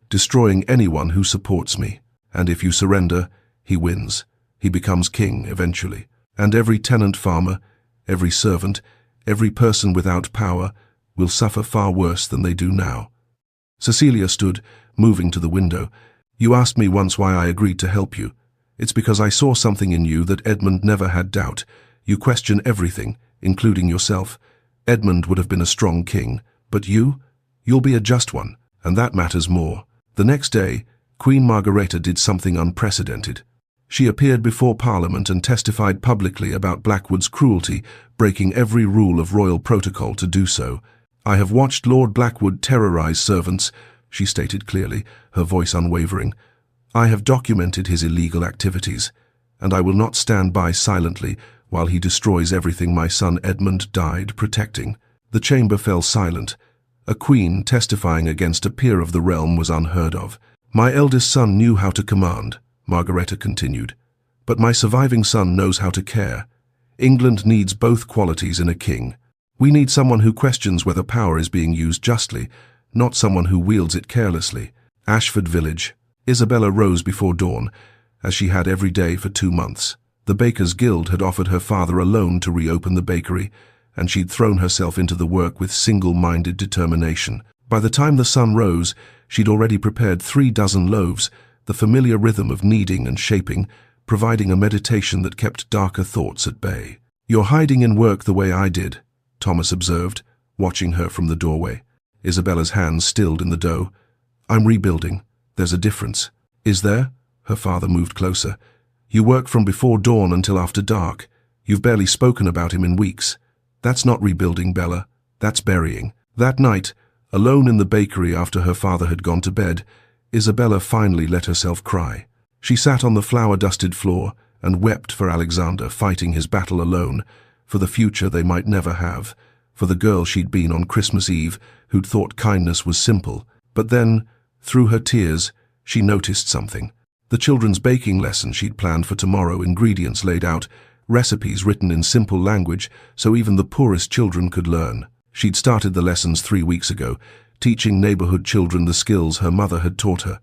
destroying anyone who supports me. And if you surrender, he wins. He becomes king eventually. And every tenant farmer, every servant, every person without power will suffer far worse than they do now. Cecilia stood, moving to the window. You asked me once why I agreed to help you. It's because I saw something in you that Edmund never had doubt. You question everything, including yourself. Edmund would have been a strong king, but you'll be a just one, and that matters more. The next day, Queen Margareta did something unprecedented. She appeared before Parliament and testified publicly about Blackwood's cruelty, breaking every rule of royal protocol to do so. I have watched Lord Blackwood terrorize servants, she stated clearly, her voice unwavering. I have documented his illegal activities, and I will not stand by silently while he destroys everything my son Edmund died protecting. The chamber fell silent. A queen testifying against a peer of the realm was unheard of. My eldest son knew how to command, Margareta continued, but my surviving son knows how to care. England needs both qualities in a king. We need someone who questions whether power is being used justly, not someone who wields it carelessly. Ashford Village. Isabella rose before dawn, as she had every day for 2 months. The Bakers' Guild had offered her father a loan to reopen the bakery, and she'd thrown herself into the work with single-minded determination. By the time the sun rose, she'd already prepared 36 loaves, the familiar rhythm of kneading and shaping, providing a meditation that kept darker thoughts at bay. "You're hiding in work the way I did," Thomas observed, watching her from the doorway. Isabella's hands stilled in the dough. "I'm rebuilding. There's a difference." "Is there?" Her father moved closer. "You work from before dawn until after dark. You've barely spoken about him in weeks. That's not rebuilding, Bella. That's burying." That night, alone in the bakery after her father had gone to bed, Isabella finally let herself cry. She sat on the flour-dusted floor and wept for Alexander, fighting his battle alone, for the future they might never have, for the girl she'd been on Christmas Eve, who'd thought kindness was simple. But then, through her tears, she noticed something. The children's baking lesson she'd planned for tomorrow, ingredients laid out, recipes written in simple language so even the poorest children could learn. She'd started the lessons 3 weeks ago, teaching neighborhood children the skills her mother had taught her.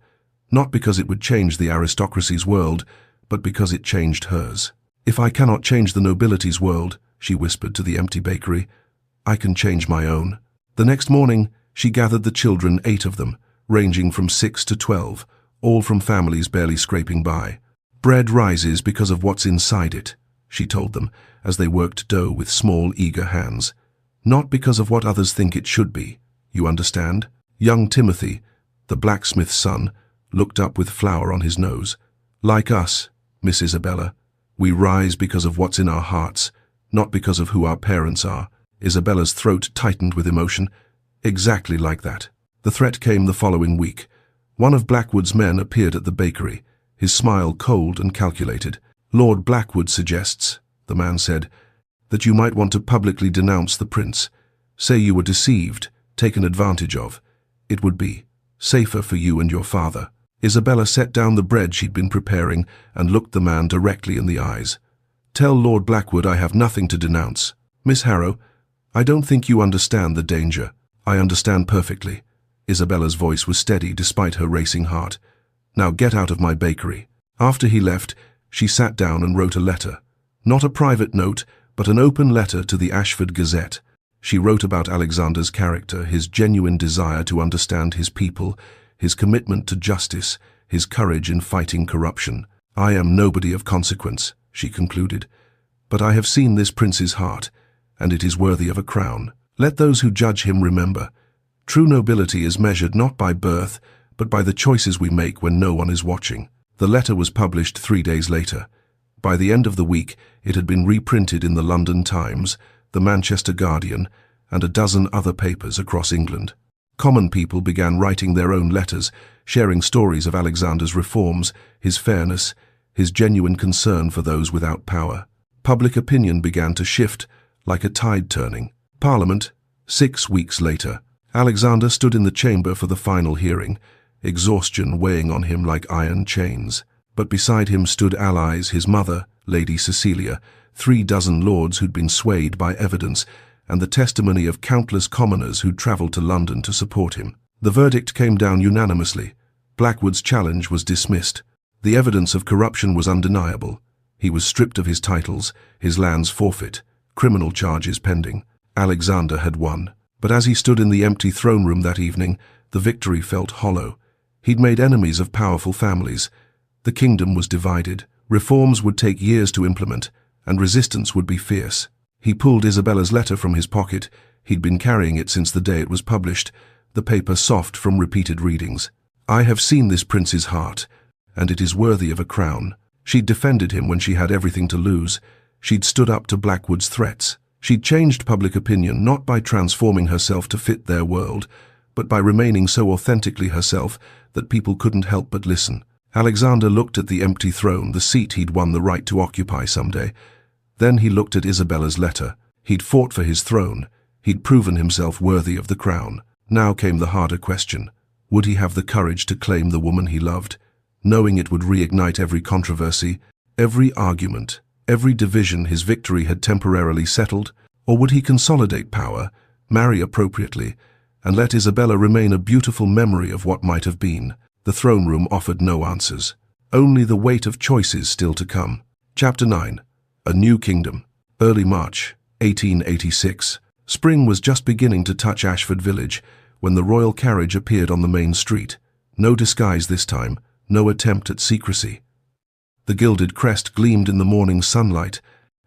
Not because it would change the aristocracy's world, but because it changed hers. "If I cannot change the nobility's world," she whispered to the empty bakery, "I can change my own." The next morning, she gathered the children, 8 of them, ranging from 6 to 12, all from families barely scraping by. "Bread rises because of what's inside it," she told them, as they worked dough with small, eager hands. "Not because of what others think it should be. You understand?" Young Timothy, the blacksmith's son, looked up with flour on his nose. "Like us, Miss Isabella, we rise because of what's in our hearts, not because of who our parents are." Isabella's throat tightened with emotion. Exactly like that. The threat came the following week. One of Blackwood's men appeared at the bakery, his smile cold and calculated. "Lord Blackwood suggests," the man said, "that you might want to publicly denounce the prince. Say you were deceived, taken advantage of. It would be safer for you and your father." Isabella set down the bread she'd been preparing and looked the man directly in the eyes. "Tell Lord Blackwood I have nothing to denounce. Miss Harrow, I don't think you understand the danger." "I understand perfectly." Isabella's voice was steady despite her racing heart. "Now get out of my bakery." After he left, she sat down and wrote a letter. Not a private note, but an open letter to the Ashford Gazette. She wrote about Alexander's character, his genuine desire to understand his people, his commitment to justice, his courage in fighting corruption. "I am nobody of consequence," she concluded, "but I have seen this prince's heart, and it is worthy of a crown. Let those who judge him remember, true nobility is measured not by birth, but by the choices we make when no one is watching." The letter was published 3 days later. By the end of the week, it had been reprinted in the London Times, the Manchester Guardian, and a dozen other papers across England. Common people began writing their own letters, sharing stories of Alexander's reforms, his fairness, his genuine concern for those without power. Public opinion began to shift, like a tide turning. Parliament, 6 weeks later. Alexander stood in the chamber for the final hearing, exhaustion weighing on him like iron chains. But beside him stood allies, his mother, Lady Cecilia, 36 lords who'd been swayed by evidence, and the testimony of countless commoners who'd travelled to London to support him. The verdict came down unanimously. Blackwood's challenge was dismissed. The evidence of corruption was undeniable. He was stripped of his titles, his lands forfeit, criminal charges pending. Alexander had won. But as he stood in the empty throne room that evening, the victory felt hollow. He'd made enemies of powerful families. The kingdom was divided. Reforms would take years to implement, and resistance would be fierce. He pulled Isabella's letter from his pocket. He'd been carrying it since the day it was published, the paper soft from repeated readings. "I have seen this prince's heart, and it is worthy of a crown." She'd defended him when she had everything to lose. She'd stood up to Blackwood's threats. She'd changed public opinion not by transforming herself to fit their world, but by remaining so authentically herself that people couldn't help but listen. Alexander looked at the empty throne, the seat he'd won the right to occupy someday. Then he looked at Isabella's letter. He'd fought for his throne. He'd proven himself worthy of the crown. Now came the harder question. Would he have the courage to claim the woman he loved, knowing it would reignite every controversy, every argument, every division his victory had temporarily settled? Or would he consolidate power, marry appropriately, and let Isabella remain a beautiful memory of what might have been? The throne room offered no answers. Only the weight of choices still to come. Chapter 9. A New Kingdom. Early March. 1886. Spring was just beginning to touch Ashford village when the royal carriage appeared on the main street. No disguise this time, no attempt at secrecy. The gilded crest gleamed in the morning sunlight,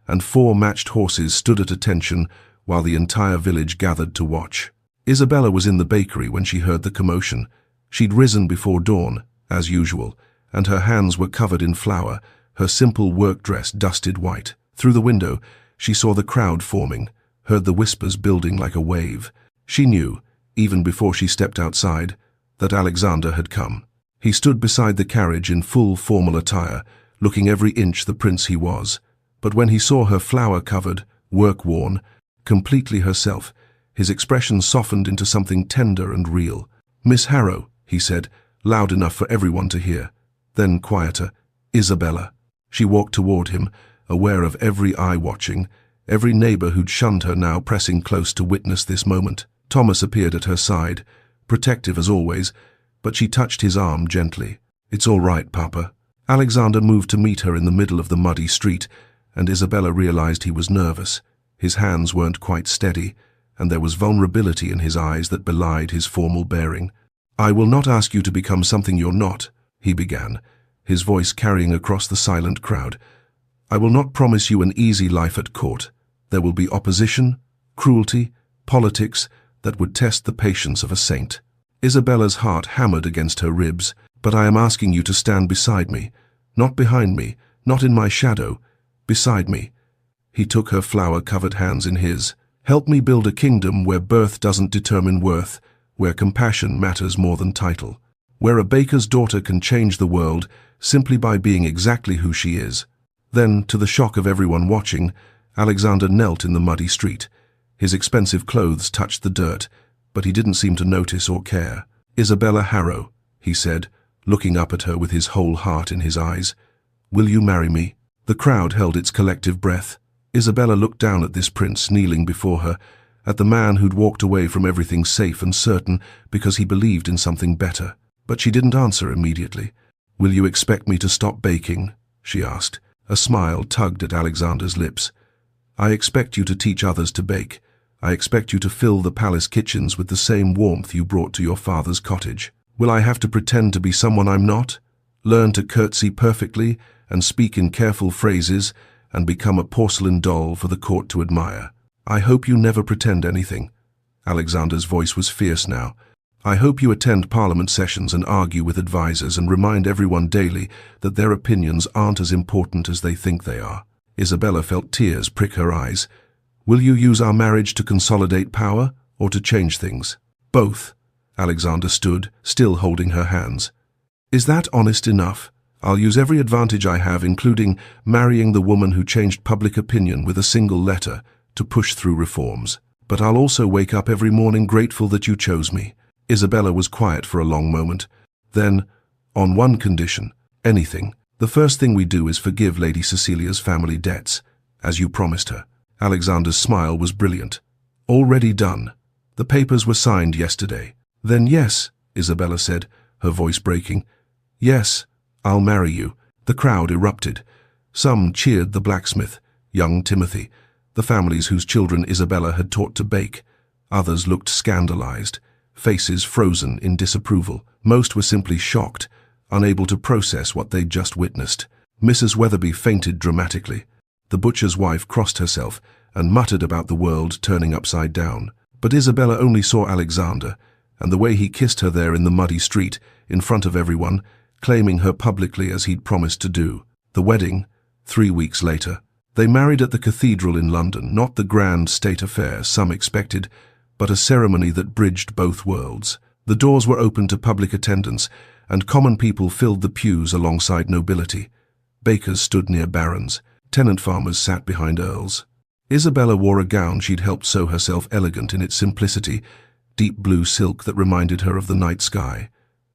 and 4 matched horses stood at attention while the entire village gathered to watch. Isabella was in the bakery when she heard the commotion. She'd risen before dawn, as usual, and her hands were covered in flour, her simple work dress dusted white. Through the window, she saw the crowd forming, heard the whispers building like a wave. She knew, even before she stepped outside, that Alexander had come. He stood beside the carriage in full formal attire, looking every inch the prince he was. But when he saw her flour-covered, work-worn, completely herself, his expression softened into something tender and real. "Miss Harrow," he said, loud enough for everyone to hear. Then quieter, "Isabella." She walked toward him, aware of every eye watching, every neighbor who'd shunned her now pressing close to witness this moment. Thomas appeared at her side, protective as always, but she touched his arm gently. "It's all right, Papa." Alexander moved to meet her in the middle of the muddy street, and Isabella realized he was nervous. His hands weren't quite steady, and there was vulnerability in his eyes that belied his formal bearing. "I will not ask you to become something you're not," he began, his voice carrying across the silent crowd. "I will not promise you an easy life at court. There will be opposition, cruelty, politics that would test the patience of a saint." Isabella's heart hammered against her ribs. "But I am asking you to stand beside me, not behind me, not in my shadow, beside me." He took her flour-covered hands in his. "Help me build a kingdom where birth doesn't determine worth, where compassion matters more than title, where a baker's daughter can change the world simply by being exactly who she is." Then, to the shock of everyone watching, Alexander knelt in the muddy street. His expensive clothes touched the dirt, but he didn't seem to notice or care. "Isabella Harrow," he said, looking up at her with his whole heart in his eyes, "will you marry me?" The crowd held its collective breath. Isabella looked down at this prince kneeling before her, at the man who'd walked away from everything safe and certain because he believed in something better. But she didn't answer immediately. "Will you expect me to stop baking?" she asked. A smile tugged at Alexander's lips. "I expect you to teach others to bake. I expect you to fill the palace kitchens with the same warmth you brought to your father's cottage. Will I have to pretend to be someone I'm not? Learn to curtsy perfectly and speak in careful phrases and become a porcelain doll for the court to admire? I hope you never pretend anything." Alexander's voice was fierce now. "I hope you attend parliament sessions and argue with advisers and remind everyone daily that their opinions aren't as important as they think they are." Isabella felt tears prick her eyes. "Will you use our marriage to consolidate power or to change things?" "Both." Alexander stood, still holding her hands. "Is that honest enough? I'll use every advantage I have, including marrying the woman who changed public opinion with a single letter, to push through reforms. But I'll also wake up every morning grateful that you chose me." Isabella was quiet for a long moment. Then, "On one condition, anything. The first thing we do is forgive Lady Cecilia's family debts, as you promised her." Alexander's smile was brilliant. "Already done. The papers were signed yesterday." "Then yes," Isabella said, her voice breaking. "Yes, I'll marry you." The crowd erupted. Some cheered the blacksmith, young Timothy, the families whose children Isabella had taught to bake. Others looked scandalized, faces frozen in disapproval. Most were simply shocked, unable to process what they'd just witnessed. Mrs. Weatherby fainted dramatically. The butcher's wife crossed herself and muttered about the world turning upside down. But Isabella only saw Alexander, and the way he kissed her there in the muddy street, in front of everyone, claiming her publicly as he'd promised to do. The wedding, 3 weeks later. They married at the cathedral in London, not the grand state affair some expected, but a ceremony that bridged both worlds. The doors were open to public attendance, and common people filled the pews alongside nobility. Bakers stood near barons. Tenant farmers sat behind earls. Isabella wore a gown she'd helped sew herself, elegant in its simplicity, deep blue silk that reminded her of the night sky.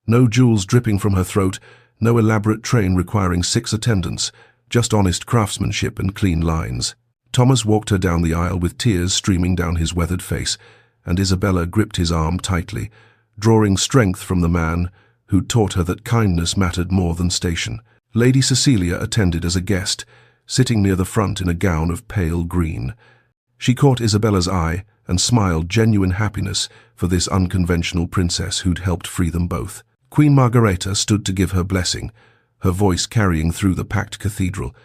No jewels dripping from her throat, no elaborate train requiring 6 attendants, just honest craftsmanship and clean lines. Thomas walked her down the aisle with tears streaming down his weathered face, and Isabella gripped his arm tightly, drawing strength from the man who'd taught her that kindness mattered more than station. Lady Cecilia attended as a guest, sitting near the front in a gown of pale green. She caught Isabella's eye and smiled genuine happiness for this unconventional princess who'd helped free them both. Queen Margareta stood to give her blessing, her voice carrying through the packed cathedral.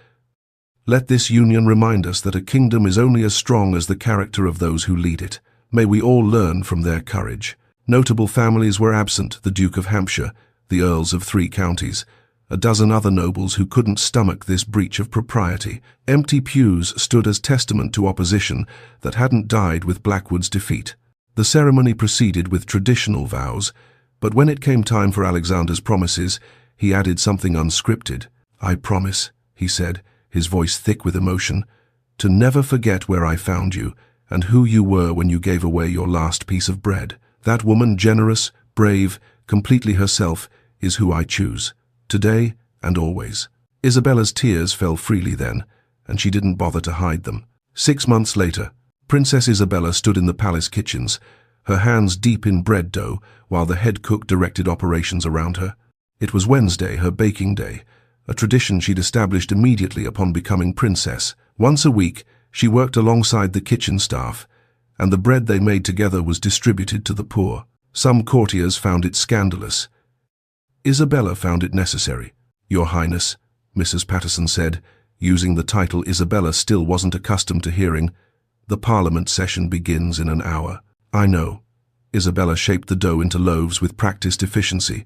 Let this union remind us that a kingdom is only as strong as the character of those who lead it. May we all learn from their courage. Notable families were absent: the Duke of Hampshire, the Earls of 3 counties, a dozen other nobles who couldn't stomach this breach of propriety. Empty pews stood as testament to opposition that hadn't died with Blackwood's defeat. The ceremony proceeded with traditional vows, but when it came time for Alexander's promises, he added something unscripted. "I promise," he said, his voice thick with emotion, "to never forget where I found you and who you were when you gave away your last piece of bread. That woman, generous, brave, completely herself, is who I choose, today and always." Isabella's tears fell freely then, and she didn't bother to hide them. 6 months later, Princess Isabella stood in the palace kitchens, her hands deep in bread dough, while the head cook directed operations around her. It was Wednesday, her baking day, a tradition she'd established immediately upon becoming princess. Once a week, she worked alongside the kitchen staff, and the bread they made together was distributed to the poor. Some courtiers found it scandalous. Isabella found it necessary. "Your Highness," Mrs. Patterson said, using the title Isabella still wasn't accustomed to hearing, "the Parliament session begins in an hour." "I know." Isabella shaped the dough into loaves with practiced efficiency.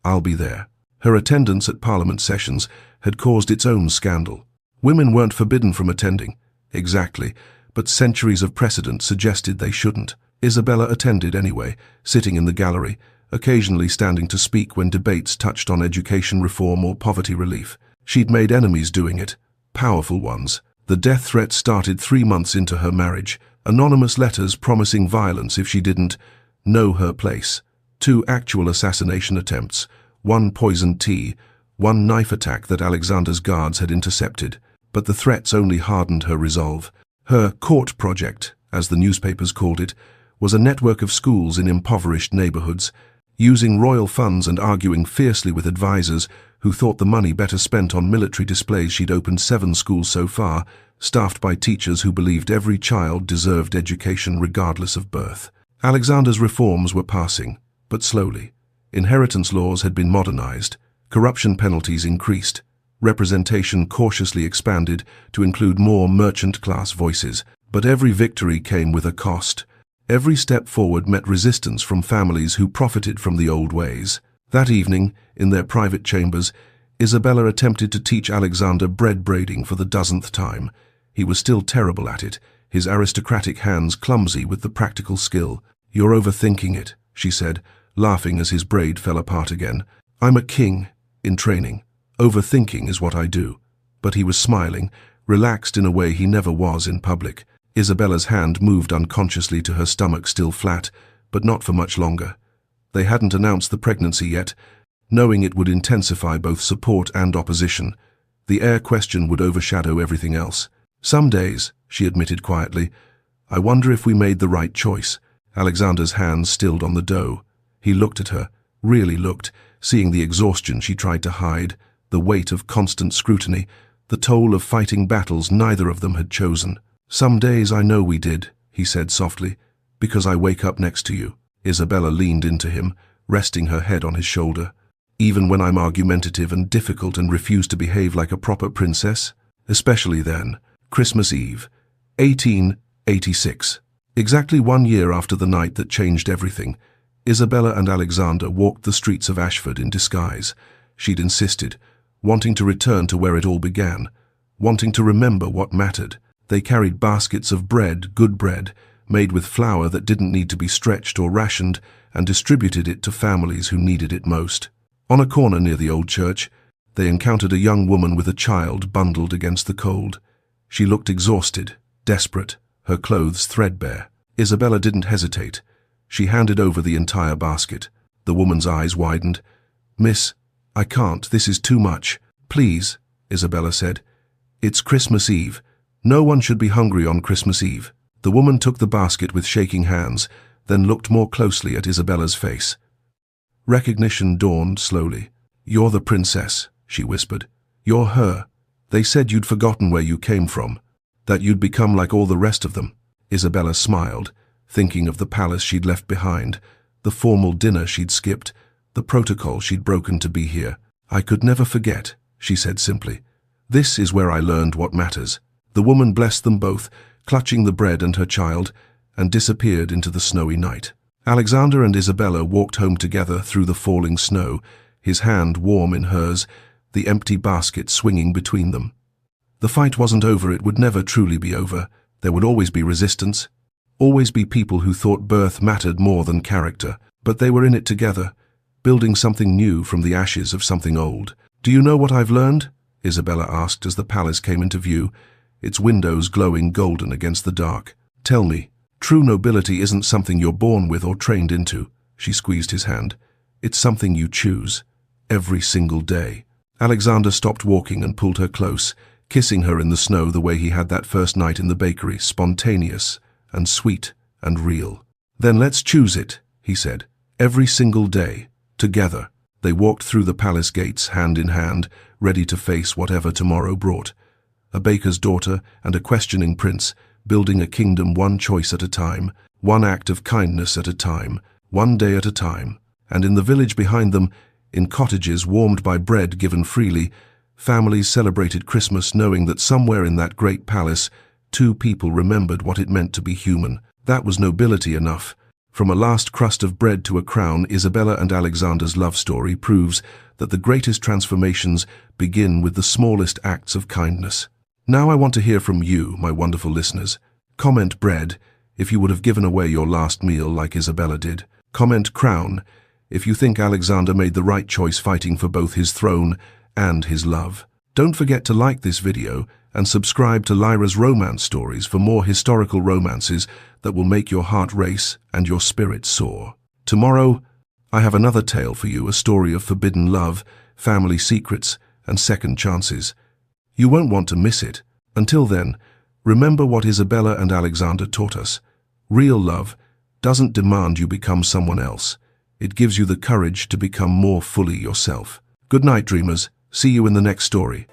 "I'll be there." Her attendance at Parliament sessions had caused its own scandal. Women weren't forbidden from attending. Exactly, but centuries of precedent suggested they shouldn't. Isabella attended anyway, sitting in the gallery, occasionally standing to speak when debates touched on education reform or poverty relief. She'd made enemies doing it, powerful ones. The death threat started 3 months into her marriage, anonymous letters promising violence if she didn't know her place. 2 actual assassination attempts, 1 poisoned tea, 1 knife attack that Alexander's guards had intercepted. But the threats only hardened her resolve. Her court project, as the newspapers called it, was a network of schools in impoverished neighborhoods, using royal funds and arguing fiercely with advisors who thought the money better spent on military displays. She'd opened 7 schools so far, staffed by teachers who believed every child deserved education regardless of birth. Alexander's reforms were passing, but slowly. Inheritance laws had been modernized, corruption penalties increased, representation cautiously expanded to include more merchant-class voices. But every victory came with a cost. Every step forward met resistance from families who profited from the old ways. That evening, in their private chambers, Isabella attempted to teach Alexander bread braiding for the 10th time. He was still terrible at it, his aristocratic hands clumsy with the practical skill. "You're overthinking it," she said, laughing as his braid fell apart again. "I'm a king, in training. Overthinking is what I do." But he was smiling, relaxed in a way he never was in public. Isabella's hand moved unconsciously to her stomach, still flat, but not for much longer. They hadn't announced the pregnancy yet, knowing it would intensify both support and opposition. The heir question would overshadow everything else. "Some days," she admitted quietly, "I wonder if we made the right choice." Alexander's hands stilled on the dough. He looked at her, really looked, seeing the exhaustion she tried to hide, the weight of constant scrutiny, the toll of fighting battles neither of them had chosen. "Some days I know we did," he said softly, "because I wake up next to you." Isabella leaned into him, resting her head on his shoulder. "Even when I'm argumentative and difficult and refuse to behave like a proper princess? Especially then." Christmas Eve, 1886. Exactly 1 year after the night that changed everything, Isabella and Alexander walked the streets of Ashford in disguise. She'd insisted, wanting to return to where it all began, wanting to remember what mattered. They carried baskets of bread, good bread, made with flour that didn't need to be stretched or rationed, and distributed it to families who needed it most. On a corner near the old church, they encountered a young woman with a child bundled against the cold. She looked exhausted, desperate, her clothes threadbare. Isabella didn't hesitate. She handed over the entire basket. The woman's eyes widened. "Miss, I can't. This is too much." "Please," Isabella said. "It's Christmas Eve. No one should be hungry on Christmas Eve." The woman took the basket with shaking hands, then looked more closely at Isabella's face. Recognition dawned slowly. "You're the princess," she whispered. "You're her. They said you'd forgotten where you came from, that you'd become like all the rest of them." Isabella smiled, thinking of the palace she'd left behind, the formal dinner she'd skipped, the protocol she'd broken to be here. "I could never forget," she said simply. "This is where I learned what matters." The woman blessed them both, clutching the bread and her child, and disappeared into the snowy night. Alexander and Isabella walked home together through the falling snow, his hand warm in hers, the empty basket swinging between them. The fight wasn't over. It would never truly be over. There would always be resistance, always be people who thought birth mattered more than character. But they were in it together, building something new from the ashes of something old. "Do you know what I've learned?" Isabella asked as the palace came into view, its windows glowing golden against the dark. "Tell me. True nobility isn't something you're born with or trained into." She squeezed his hand. "It's something you choose, every single day." Alexander stopped walking and pulled her close, kissing her in the snow the way he had that first night in the bakery, spontaneous and sweet and real. "Then let's choose it," he said. "Every single day, together." They walked through the palace gates, hand in hand, ready to face whatever tomorrow brought. A baker's daughter and a questioning prince, building a kingdom one choice at a time, one act of kindness at a time, one day at a time. And in the village behind them, in cottages warmed by bread given freely, families celebrated Christmas knowing that somewhere in that great palace, two people remembered what it meant to be human. That was nobility enough. From a last crust of bread to a crown, Isabella and Alexander's love story proves that the greatest transformations begin with the smallest acts of kindness. Now I want to hear from you, my wonderful listeners. Comment bread if you would have given away your last meal like Isabella did. Comment crown if you think Alexander made the right choice fighting for both his throne and his love. Don't forget to like this video and subscribe to Lyra's Romance Stories for more historical romances that will make your heart race and your spirit soar. Tomorrow, I have another tale for you, a story of forbidden love, family secrets, and second chances. You won't want to miss it. Until then, remember what Isabella and Alexander taught us. Real love doesn't demand you become someone else. It gives you the courage to become more fully yourself. Good night, dreamers. See you in the next story.